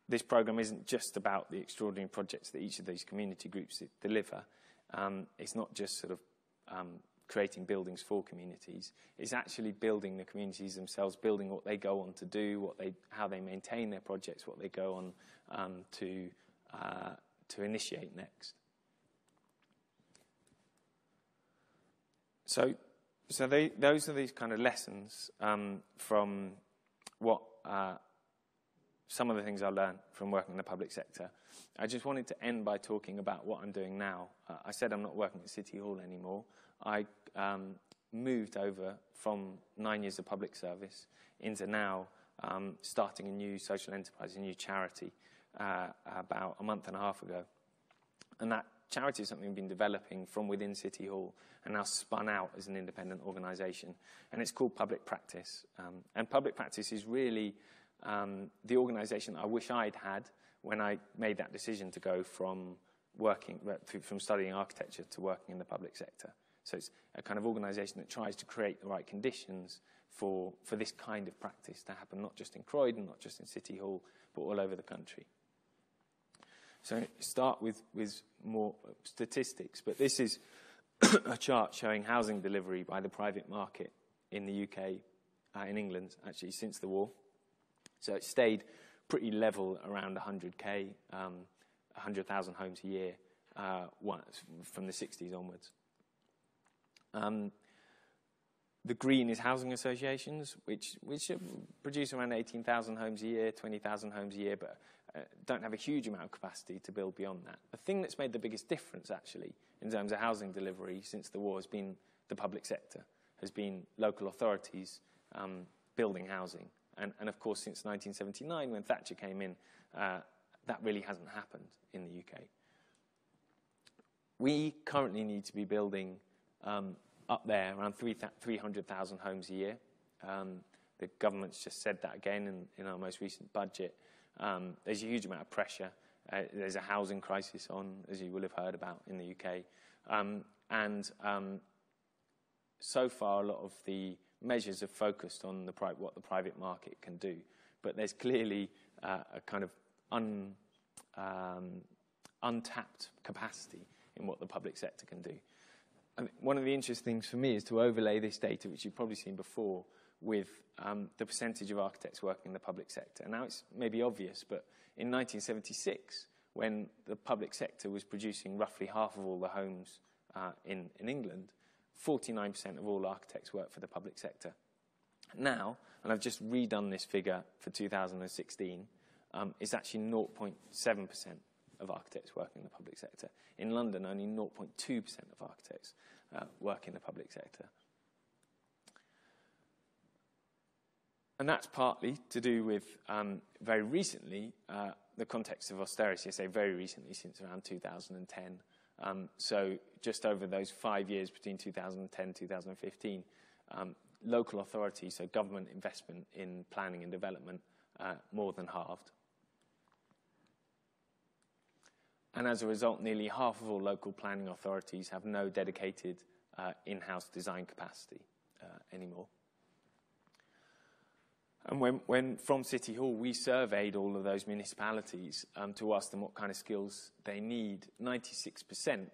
this program isn't just about the extraordinary projects that each of these community groups deliver. It's not just sort of creating buildings for communities. It's actually building the communities themselves, building what they go on to do, how they maintain their projects, what they go on to initiate next. So those are these kind of lessons from what some of the things I learned from working in the public sector. I just wanted to end by talking about what I'm doing now. I said I'm not working at City Hall anymore. I moved over from 9 years of public service into now starting a new social enterprise, a new charity, about a month and a half ago. And that charity is something we've been developing from within City Hall and now spun out as an independent organisation. And it's called Public Practice. And Public Practice is really the organisation I wish I'd had when I made that decision to go from studying architecture to working in the public sector. So it's a kind of organisation that tries to create the right conditions for this kind of practice to happen, not just in Croydon, not just in City Hall, but all over the country. So start with more statistics, but this is a chart showing housing delivery by the private market in the UK, in England, actually, since the war. So it stayed pretty level around 100K, 100,000 homes a year from the 60s onwards. The green is housing associations, which produce around 18,000 homes a year, 20,000 homes a year, but don't have a huge amount of capacity to build beyond that. The thing that's made the biggest difference, actually, in terms of housing delivery since the war has been the public sector, has been local authorities building housing. And of course, since 1979, when Thatcher came in, that really hasn't happened in the UK. We currently need to be building up there around 300,000 homes a year. The government's just said that again in our most recent budget. There's a huge amount of pressure. There's a housing crisis on, as you will have heard about in the UK. So far, a lot of the measures have focused on what the private market can do. But there's clearly a kind of untapped capacity in what the public sector can do. And one of the interesting things for me is to overlay this data, which you've probably seen before, with the percentage of architects working in the public sector. Now, it's maybe obvious, but in 1976, when the public sector was producing roughly half of all the homes in England, 49% of all architects worked for the public sector. Now, and I've just redone this figure for 2016, it's actually 0.7% of architects working in the public sector. In London, only 0.2% of architects work in the public sector. And that's partly to do with, very recently, the context of austerity. I say very recently, since around 2010. So just over those 5 years between 2010 and 2015, local authorities, so government investment in planning and development, more than halved. And as a result, nearly half of all local planning authorities have no dedicated in-house design capacity anymore. And when from City Hall, we surveyed all of those municipalities to ask them what kind of skills they need, 96%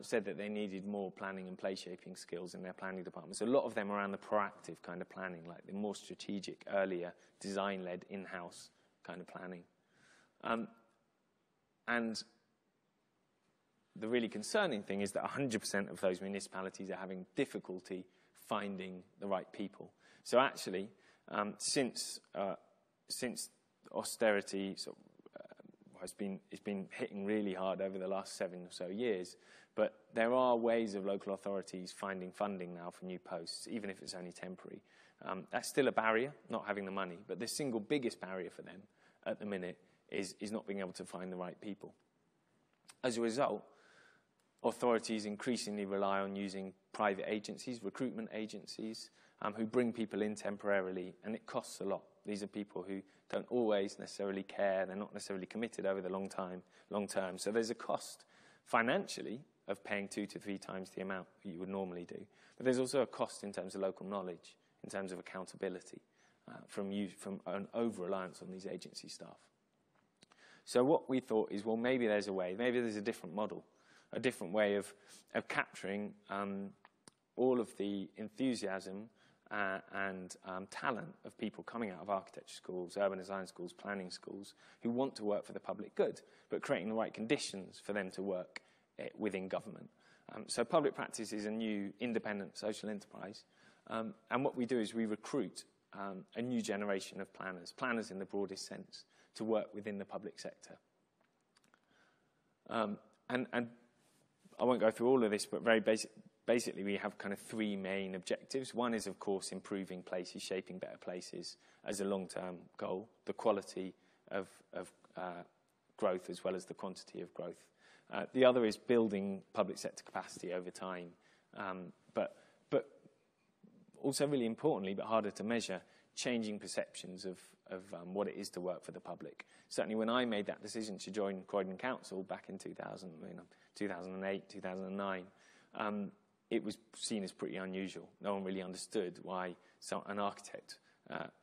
said that they needed more planning and place-shaping skills in their planning departments. A lot of them around the proactive kind of planning, like the more strategic, earlier, design-led, in-house kind of planning. And the really concerning thing is that 100% of those municipalities are having difficulty finding the right people. So actually, since austerity it's been hitting really hard over the last 7 or so years, but there are ways of local authorities finding funding now for new posts, even if it's only temporary. That's still a barrier, not having the money, but the single biggest barrier for them at the minute is not being able to find the right people. As a result, authorities increasingly rely on using private agencies, recruitment agencies, who bring people in temporarily, and it costs a lot. These are people who don't always necessarily care, they're not necessarily committed over the long term. So there's a cost financially of paying 2 to 3 times the amount that you would normally do. But there's also a cost in terms of local knowledge, in terms of accountability, from an over-reliance on these agency staff. So what we thought is, well, maybe there's a way, maybe there's a different model, a different way of capturing all of the enthusiasm and talent of people coming out of architecture schools, urban design schools, planning schools, who want to work for the public good, but creating the right conditions for them to work within government. So public practice is a new independent social enterprise, and what we do is we recruit a new generation of planners in the broadest sense, to work within the public sector. And I won't go through all of this, but basically we have kind of 3 main objectives. One is, of course, improving places, shaping better places as a long-term goal, the quality of growth as well as the quantity of growth. The other is building public sector capacity over time, but also really importantly, but harder to measure, changing perceptions of what it is to work for the public. Certainly when I made that decision to join Croydon Council back in 2008, 2009, it was seen as pretty unusual. No one really understood why an architect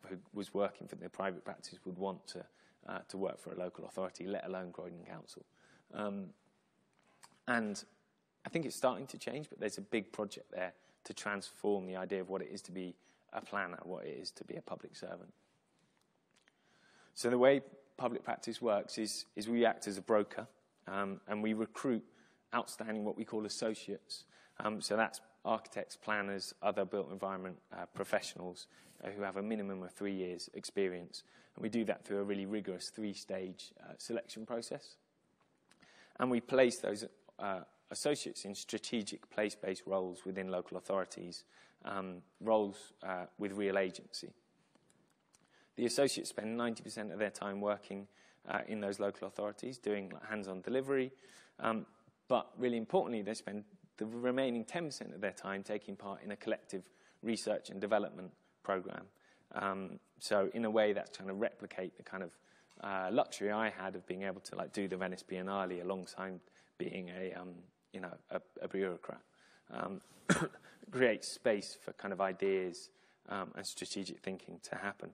who was working for their private practice would want to work for a local authority, let alone Croydon Council. And I think it's starting to change, but there's a big project there to transform the idea of what it is to be a planner, what it is to be a public servant. So the way public practice works is we act as a broker, and we recruit outstanding what we call associates. So that's architects, planners, other built environment professionals who have a minimum of 3 years experience. And we do that through a really rigorous 3-stage selection process. And we place those associates in strategic place-based roles within local authorities, roles with real agency. The associates spend 90% of their time working in those local authorities, doing hands-on delivery, but really importantly, they spend the remaining 10% of their time taking part in a collective research and development program. So in a way, that's trying to replicate the kind of luxury I had of being able to do the Venice Biennale alongside being a bureaucrat. Create space for kind of ideas and strategic thinking to happen.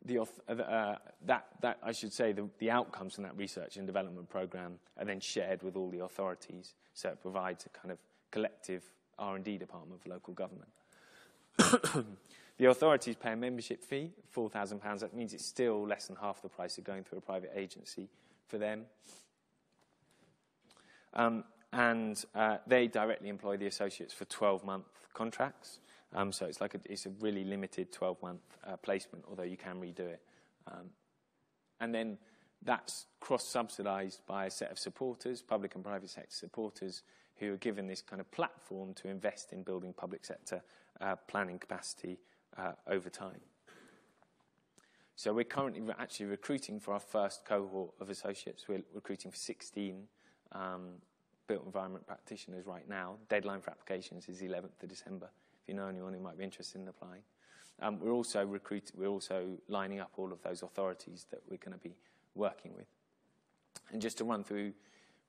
I should say, the outcomes from that research and development program are then shared with all the authorities, so it provides a kind of collective R&D department for local government. The authorities pay a membership fee, £4,000. That means it's still less than half the price of going through a private agency for them. They directly employ the associates for 12-month contracts. So it's a really limited 12-month placement, although you can redo it. And then that's cross-subsidised by a set of supporters, public and private sector supporters, who are given this kind of platform to invest in building public sector planning capacity over time. So we're currently actually recruiting for our first cohort of associates. We're recruiting for 16 built environment practitioners right now. Deadline for applications is 11th of December. If you know anyone who might be interested in applying. We're also lining up all of those authorities that we're going to be working with. And just to run through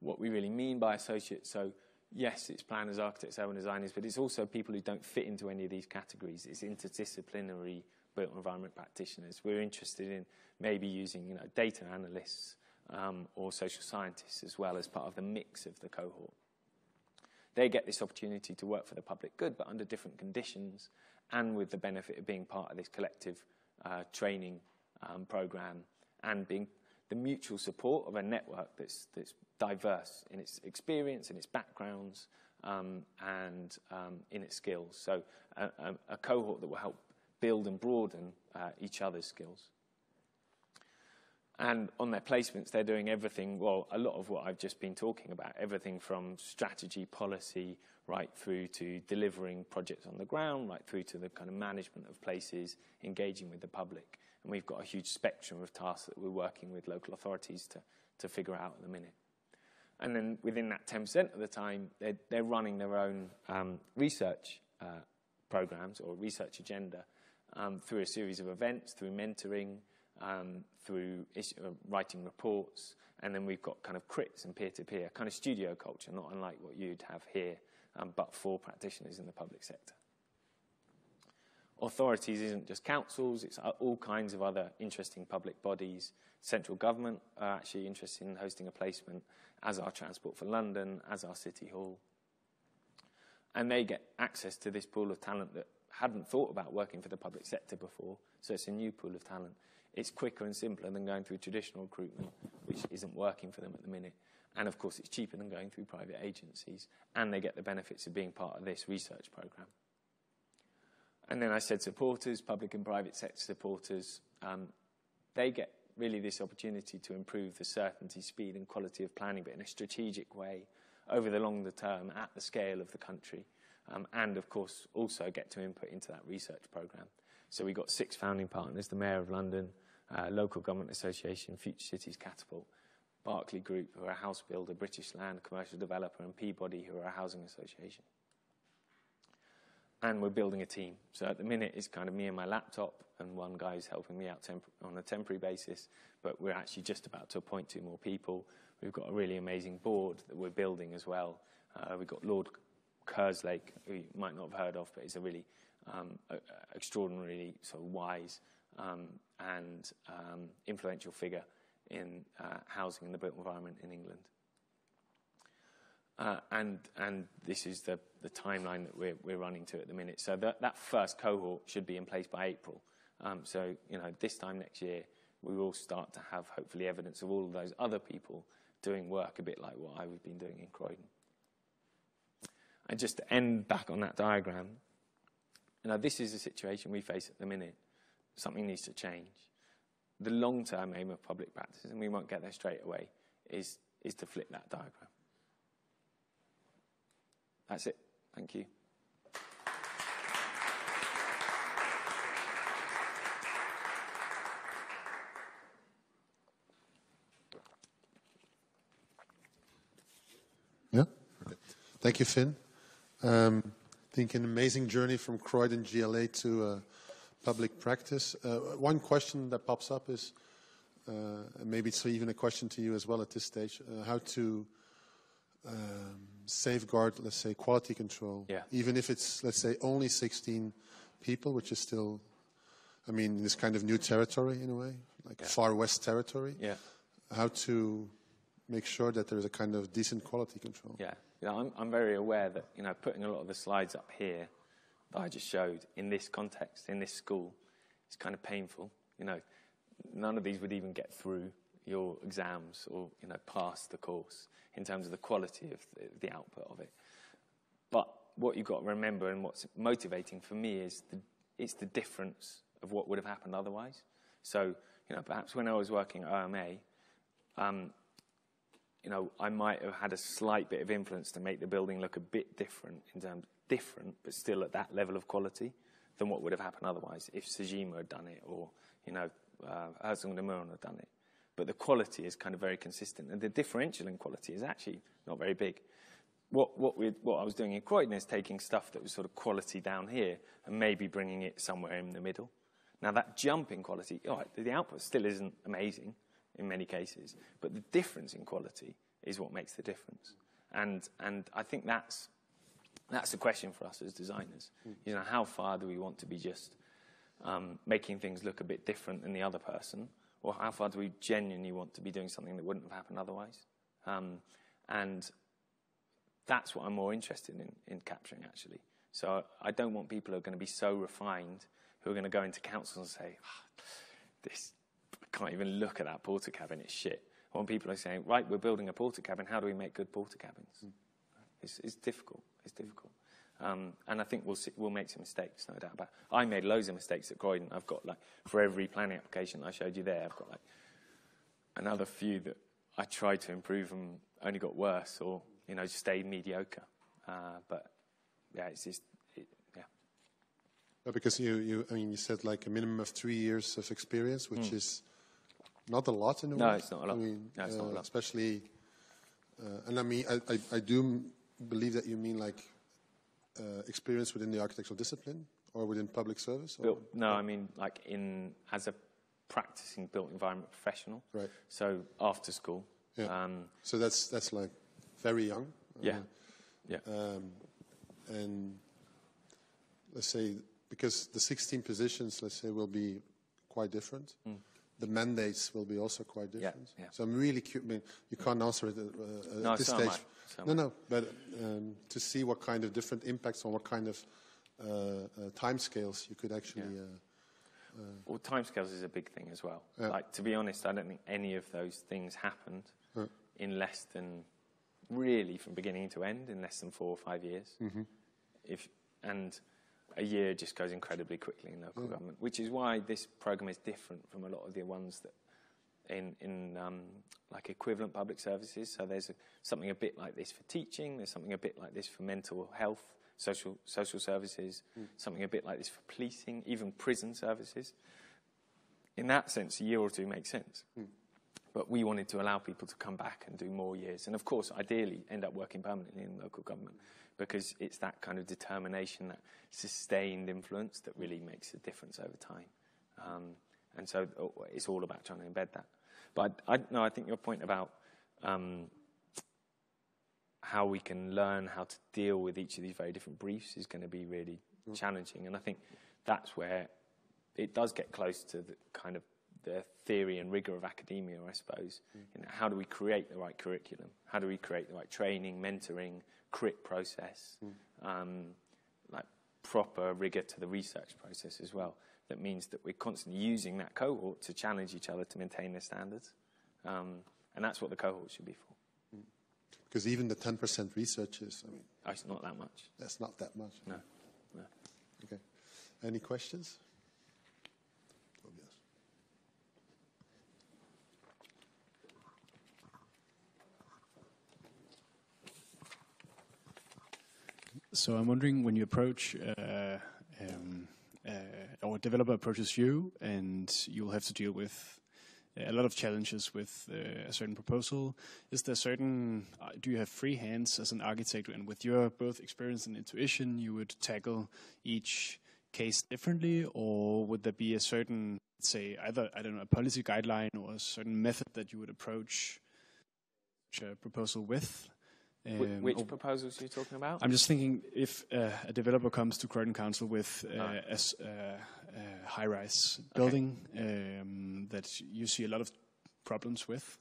what we really mean by associates, so yes, it's planners, architects, urban designers, but it's also people who don't fit into any of these categories. It's interdisciplinary built environment practitioners. We're interested in maybe using data analysts or social scientists as well as part of the mix of the cohort. They get this opportunity to work for the public good, but under different conditions and with the benefit of being part of this collective training program and being the mutual support of a network that's diverse in its experience, in its backgrounds, and in its skills. So a cohort that will help build and broaden each other's skills. And on their placements, they're doing everything, well, a lot of what I've just been talking about, everything from strategy, policy, right through to delivering projects on the ground, right through to the kind of management of places, engaging with the public. And we've got a huge spectrum of tasks that we're working with local authorities to figure out at the minute. And then within that 10% of the time, they're running their own research programs or research agenda through a series of events, through mentoring, through writing reports, and then we've got kind of crits and peer-to-peer, kind of studio culture, not unlike what you'd have here, but for practitioners in the public sector. Authorities isn't just councils, it's all kinds of other interesting public bodies. Central government are actually interested in hosting a placement, as are Transport for London, as are City Hall. And they get access to this pool of talent that hadn't thought about working for the public sector before, so it's a new pool of talent. It's quicker and simpler than going through traditional recruitment, which isn't working for them at the minute. And, of course, it's cheaper than going through private agencies, and they get the benefits of being part of this research program. And then I said supporters, public and private sector supporters, they get really this opportunity to improve the certainty, speed and quality of planning, but in a strategic way over the longer term at the scale of the country, and, of course, also get to input into that research program. So we've got 6 founding partners, the Mayor of London, Local Government Association, Future Cities Catapult, Berkeley Group, who are a house builder, British Land, commercial developer, and Peabody, who are a housing association. And we're building a team. So at the minute, it's kind of me and my laptop, and one guy's helping me out on a temporary basis, but we're actually just about to appoint 2 more people. We've got a really amazing board that we're building as well. We've got Lord Kerslake, who you might not have heard of, but he's a really extraordinarily sort of wise and influential figure in housing and the built environment in England. And this is the timeline that we're running to at the minute. So that first cohort should be in place by April. So this time next year, we will start to have hopefully evidence of all of those other people doing work a bit like what I've been doing in Croydon. And just to end back on that diagram, this is the situation we face at the minute. Something needs to change. The long-term aim of public practice, and we won't get there straight away, is to flip that diagram. That's it. Thank you.
Yeah. Thank you, Finn. I think an amazing journey from Croydon GLA to public practice. One question that pops up is, maybe it's even a question to you as well at this stage, how to safeguard, let's say, quality control, even if it's, let's say, only 16 people, which is still I mean, this kind of new territory in a way, like Far West territory.
Yeah.
How to make sure that there's a kind of decent quality control.
Yeah. I'm very aware that, putting a lot of the slides up here that I just showed in this context, in this school, it's kind of painful. None of these would even get through your exams or, pass the course in terms of the quality of the output of it. But what you've got to remember, and what's motivating for me, is it's the difference of what would have happened otherwise. So, perhaps when I was working at OMA, I might have had a slight bit of influence to make the building look a bit different, but still at that level of quality than what would have happened otherwise if Sejima had done it, or, Herzog de Meuron had done it. But the quality is kind of very consistent, and the differential in quality is actually not very big. What I was doing in Croydon is taking stuff that was sort of quality down here and maybe bringing it somewhere in the middle. Now, that jump in quality, the output still isn't amazing in many cases, but the difference in quality is what makes the difference. And I think that's the question for us as designers. How far do we want to be just making things look a bit different than the other person, or how far do we genuinely want to be doing something that wouldn't have happened otherwise? And that's what I'm more interested in capturing, actually. So I don't want people who are going to be so refined, who are going to go into council and say, I can't even look at that porter cabin, it's shit. I want people who are saying, right, we're building a porter cabin, how do we make good porter cabins? It's difficult. And I think we'll make some mistakes, no doubt about it. I made loads of mistakes at Croydon. I've got, for every planning application I showed you there, I've got, another few that I tried to improve and only got worse, or, just stayed mediocre. But, yeah, it's just,
Because you said a minimum of 3 years of experience, which is not a lot in a way.
No, it's not a lot. It's not a lot.
Especially, I do believe that you mean experience within the architectural discipline or within public service?
I mean as a practicing built environment professional.
Right.
So after school.
Yeah. So that's very young.
Yeah.
And let's say, because the 16 positions, let's say, will be quite different. The mandates will be also quite different.
Yeah.
So I'm really curious. You can't answer it at this stage. No. But to see what kind of different impacts on what kind of timescales you could actually.
Well, timescales is a big thing as well. Yeah. To be honest, I don't think any of those things happened in less than, really, from beginning to end, in less than 4 or 5 years. And a year just goes incredibly quickly in local government, which is why this program is different from a lot of the ones that in equivalent public services. So there's something a bit like this for teaching. There's something a bit like this for mental health, social services. Something a bit like this for policing, even prison services. In that sense, a year or two makes sense. But we wanted to allow people to come back and do more years, and of course, ideally, end up working permanently in local government, because it's that kind of determination, that sustained influence that really makes a difference over time. And so it's all about trying to embed that. But I think your point about how we can learn how to deal with each of these very different briefs is going to be really challenging. And I think that's where it does get close to the kind of the theory and rigor of academia, I suppose. How do we create the right curriculum? How do we create the right training, mentoring, crit process, proper rigor to the research process as well? That means that we're constantly using that cohort to challenge each other to maintain their standards. And that's what the cohort should be for.
Because even the 10% research is,
it's not that much.
That's not that much.
No.
Okay. Any questions?
So I'm wondering, when you approach, or a developer approaches you, and you'll have to deal with a lot of challenges with a certain proposal, is there do you have free hands as an architect, and with your both experience and intuition, you would tackle each case differently, or would there be a certain, say, either, a policy guideline or a certain method that you would approach a proposal with?
Which proposals are you talking about?
I'm just thinking, if a developer comes to Croydon Council with high-rise building that you see a lot of problems with,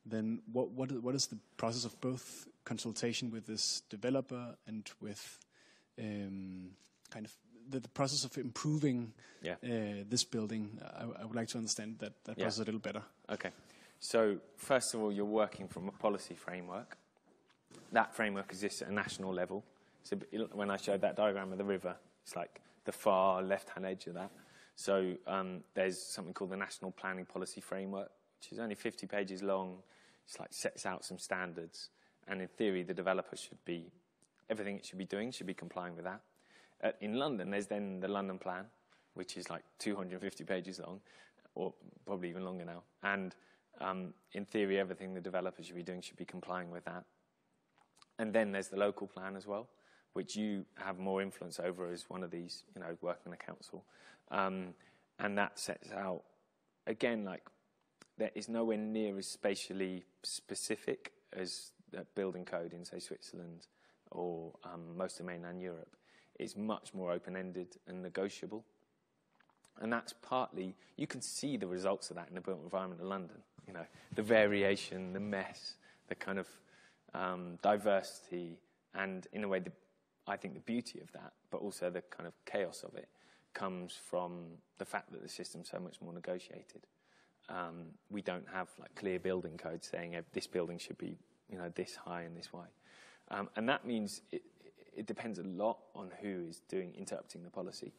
then what is the process of both consultation with this developer and with kind of the process of improving this building? I would like to understand that process a little better.
Okay. So first of all, you're working from a policy framework. That framework exists at a national level. So when I showed that diagram of the river, it's like the far left-hand edge of that. So there's something called the National Planning Policy Framework, which is only 50 pages long. It's like sets out some standards. And in theory, the developer everything it should be doing should be complying with that. In London, there's then the London Plan, which is like 250 pages long, or probably even longer now. And in theory, everything the developer should be doing should be complying with that. And then there's the local plan as well, which you have more influence over as one of these, working in a council. And that sets out, again, like there is nowhere near as spatially specific as the building code in, say, Switzerland or most of mainland Europe. It's much more open-ended and negotiable. And that's partly, you can see the results of that in the built environment of London. The variation, the mess, the kind of diversity, and in a way, I think the beauty of that, but also the kind of chaos of it, comes from the fact that the system's so much more negotiated. We don't have like clear building codes saying this building should be, this high and this wide. And that means it depends a lot on who is interpreting the policy.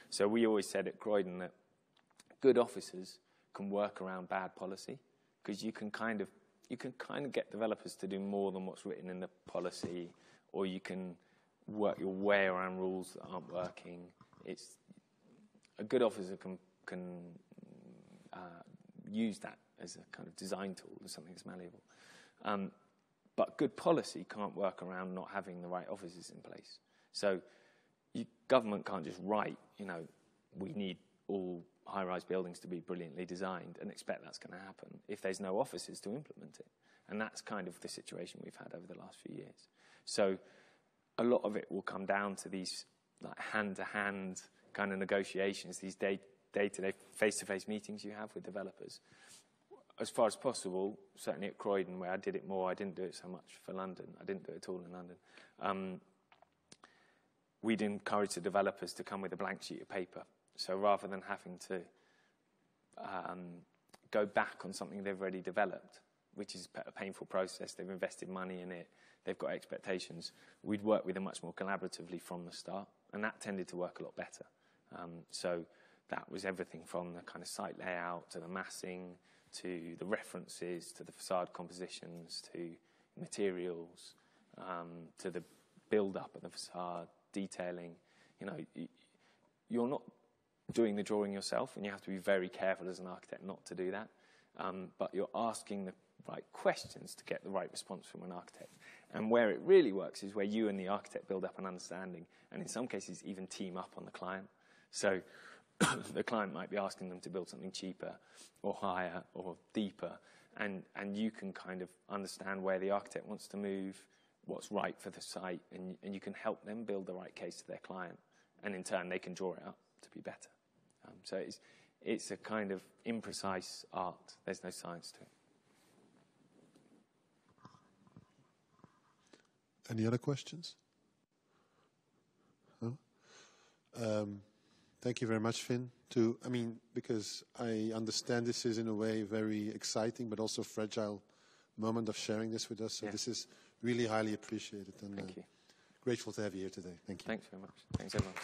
So we always said at Croydon that good officers can work around bad policy, because you can kind of get developers to do more than what's written in the policy, or you can work your way around rules that aren't working. A good officer can use that as a kind of design tool or something that's malleable. But good policy can't work around not having the right officers in place. So government can't just write, we need all high-rise buildings to be brilliantly designed and expect that's going to happen if there's no officers to implement it. And that's kind of the situation we've had over the last few years. So a lot of it will come down to these like hand-to-hand kind of negotiations, these day-to-day, face-to-face meetings you have with developers. As far as possible, certainly at Croydon, where I did it more, I didn't do it so much for London. I didn't do it at all in London. We'd encourage the developers to come with a blank sheet of paper. So rather than having to go back on something they've already developed, which is a painful process, they've invested money in it, they've got expectations, we'd work with them much more collaboratively from the start, and that tended to work a lot better. So that was everything from the kind of site layout to the massing, to the references, to the facade compositions, to materials, to the build-up of the facade, detailing. You're not doing the drawing yourself, and you have to be very careful as an architect not to do that. But you're asking the right questions to get the right response from an architect. And where it really works is where you and the architect build up an understanding, and in some cases even team up on the client. So the client might be asking them to build something cheaper or higher or deeper, and you can kind of understand where the architect wants to move, what's right for the site, and you can help them build the right case to their client, and in turn they can draw it up to be better. So it's a kind of imprecise art. There's no science to it.
Any other questions? No? Thank you very much, Finn. Because I understand this is in a way very exciting but also fragile moment of sharing this with us. So this is really highly appreciated, and
Thank you.
Grateful to have you here today. Thank you.
Thanks very much. Thanks everyone.